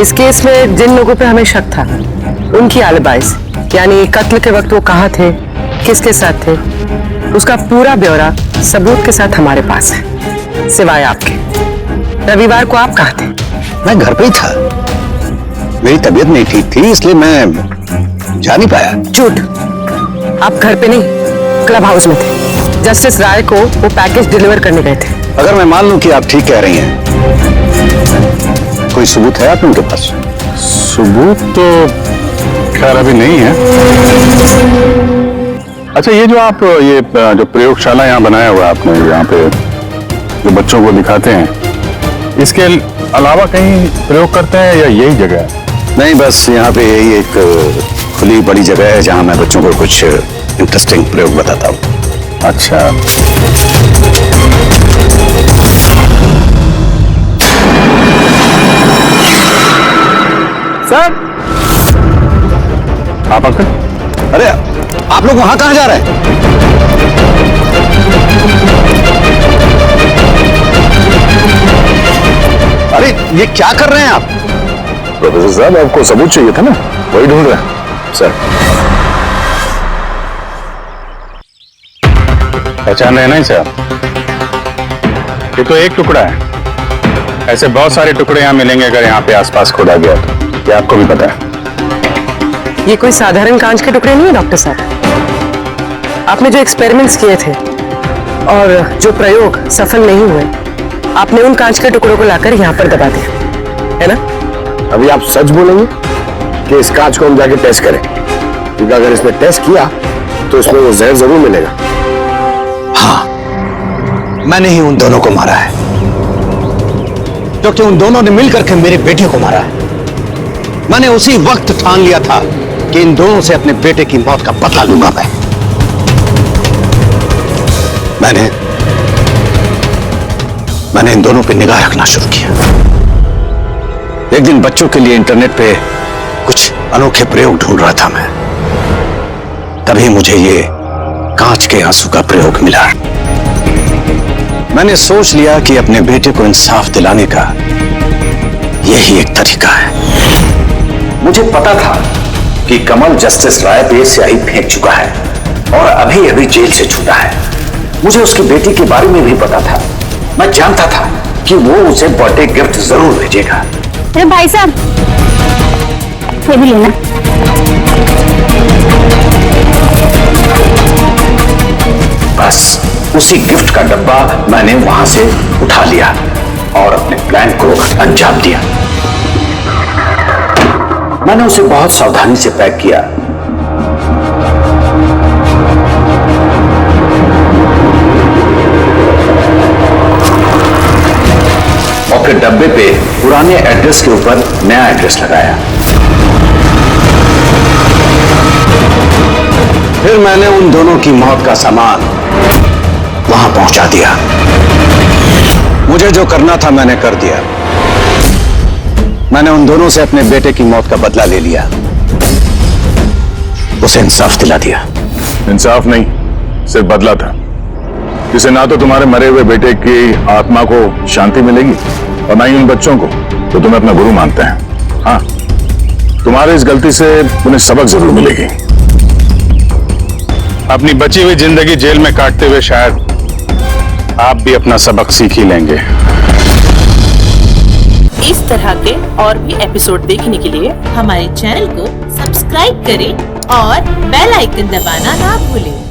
इस केस में जिन लोगों पे हमें शक था उनकी आलिबाइज, यानी कत्ल के वक्त वो कहाँ थे, किसके साथ थे, उसका पूरा ब्यौरा सबूत के साथ हमारे पास है, सिवाय आपके। रविवार को आप कहाँ थे? मैं घर पे ही था, मेरी तबीयत नहीं ठीक थी इसलिए मैं जा नहीं पाया। झूठ, आप घर पे नहीं क्लब हाउस में थे। जस्टिस राय को वो पैकेज डिलीवर करने गए थे। अगर मैं मान लूं कि आप ठीक कह रही हैं, कोई सबूत है आप उनके पास? सबूत तो खैर अभी नहीं है। अच्छा, ये जो आप ये जो प्रयोगशाला यहाँ बनाया हुआ है आपने, यहाँ पे जो बच्चों को दिखाते हैं, इसके अलावा कहीं प्रयोग करते हैं या यही जगह है? नहीं, बस यहाँ पे यही एक खुली बड़ी जगह है जहाँ मैं बच्चों को कुछ इंटरेस्टिंग प्रयोग बताता हूँ। अच्छा, सर आप अंकल? अरे आप लोग वहां कहां जा रहे हैं? अरे ये क्या कर रहे हैं आप? प्रोफेसर साहब, आपको सबूत चाहिए था ना, वही ढूंढ रहे हैं। सर पहचान रहे नहीं सर? ये तो एक टुकड़ा है, ऐसे बहुत सारे टुकड़े यहाँ मिलेंगे अगर यहाँ पे आसपास खोदा गया तो। ये आपको भी पता है। ये कोई साधारण कांच के टुकड़े नहीं है डॉक्टर साहब। आपने जो एक्सपेरिमेंट्स किए थे और जो प्रयोग सफल नहीं हुए, आपने उन कांच के टुकड़ों को लाकर यहाँ पर दबा दिया, है ना? अभी आप सच बोलेंगे कि इस कांच को हम जाके टेस्ट करें? क्योंकि अगर इसमें टेस्ट किया तो इसमें वो जहर जरूर मिलेगा। हाँ, मैंने ही उन दोनों को मारा है, क्योंकि उन दोनों ने मिलकर के मेरे बेटे को मारा है। मैंने उसी वक्त ठान लिया था कि इन दोनों से अपने बेटे की मौत का बदला लूंगा मैं। मैंने इन दोनों पे निगाह रखना शुरू किया। एक दिन बच्चों के लिए इंटरनेट पे कुछ अनोखे प्रयोग ढूंढ रहा था मैं, तभी मुझे ये कांच के आंसू का प्रयोग मिला। मैंने सोच लिया कि अपने बेटे को इंसाफ दिलाने का यही एक तरीका है। मुझे पता था कि कमल जस्टिस राय पे स्याही फेंक चुका है और अभी अभी जेल से छूटा है। मुझे उसकी बेटी के बारे में भी पता था। मैं जानता था कि वो उसे बर्थडे गिफ्ट जरूर भेजेगा। अरे भाई साहब, ये भी लेना। बस उसी गिफ्ट का डब्बा मैंने वहां से उठा लिया और अपने प्लान को अंजाम दिया। मैंने उसे बहुत सावधानी से पैक किया। और फिर डब्बे पे पुराने एड्रेस के ऊपर नया एड्रेस लगाया। फिर मैंने उन दोनों की मौत का सामान वहां पहुंचा दिया। मुझे जो करना था मैंने कर दिया। मैंने उन दोनों से अपने बेटे की मौत का बदला ले लिया, उसे इंसाफ दिला दिया। इंसाफ नहीं, सिर्फ बदला था, जिसे ना तो तुम्हारे मरे हुए बेटे की आत्मा को शांति मिलेगी और ना ही उन बच्चों को तो तुम्हें अपना गुरु मानते हैं। हाँ, तुम्हारे इस गलती से उन्हें सबक जरूर मिलेगी। अपनी बची हुई जिंदगी जेल में काटते हुए शायद आप भी अपना सबक सीख ही लेंगे। इस तरह के और भी एपिसोड देखने के लिए हमारे चैनल को सब्सक्राइब करें और बेल आइकन दबाना ना भूलें।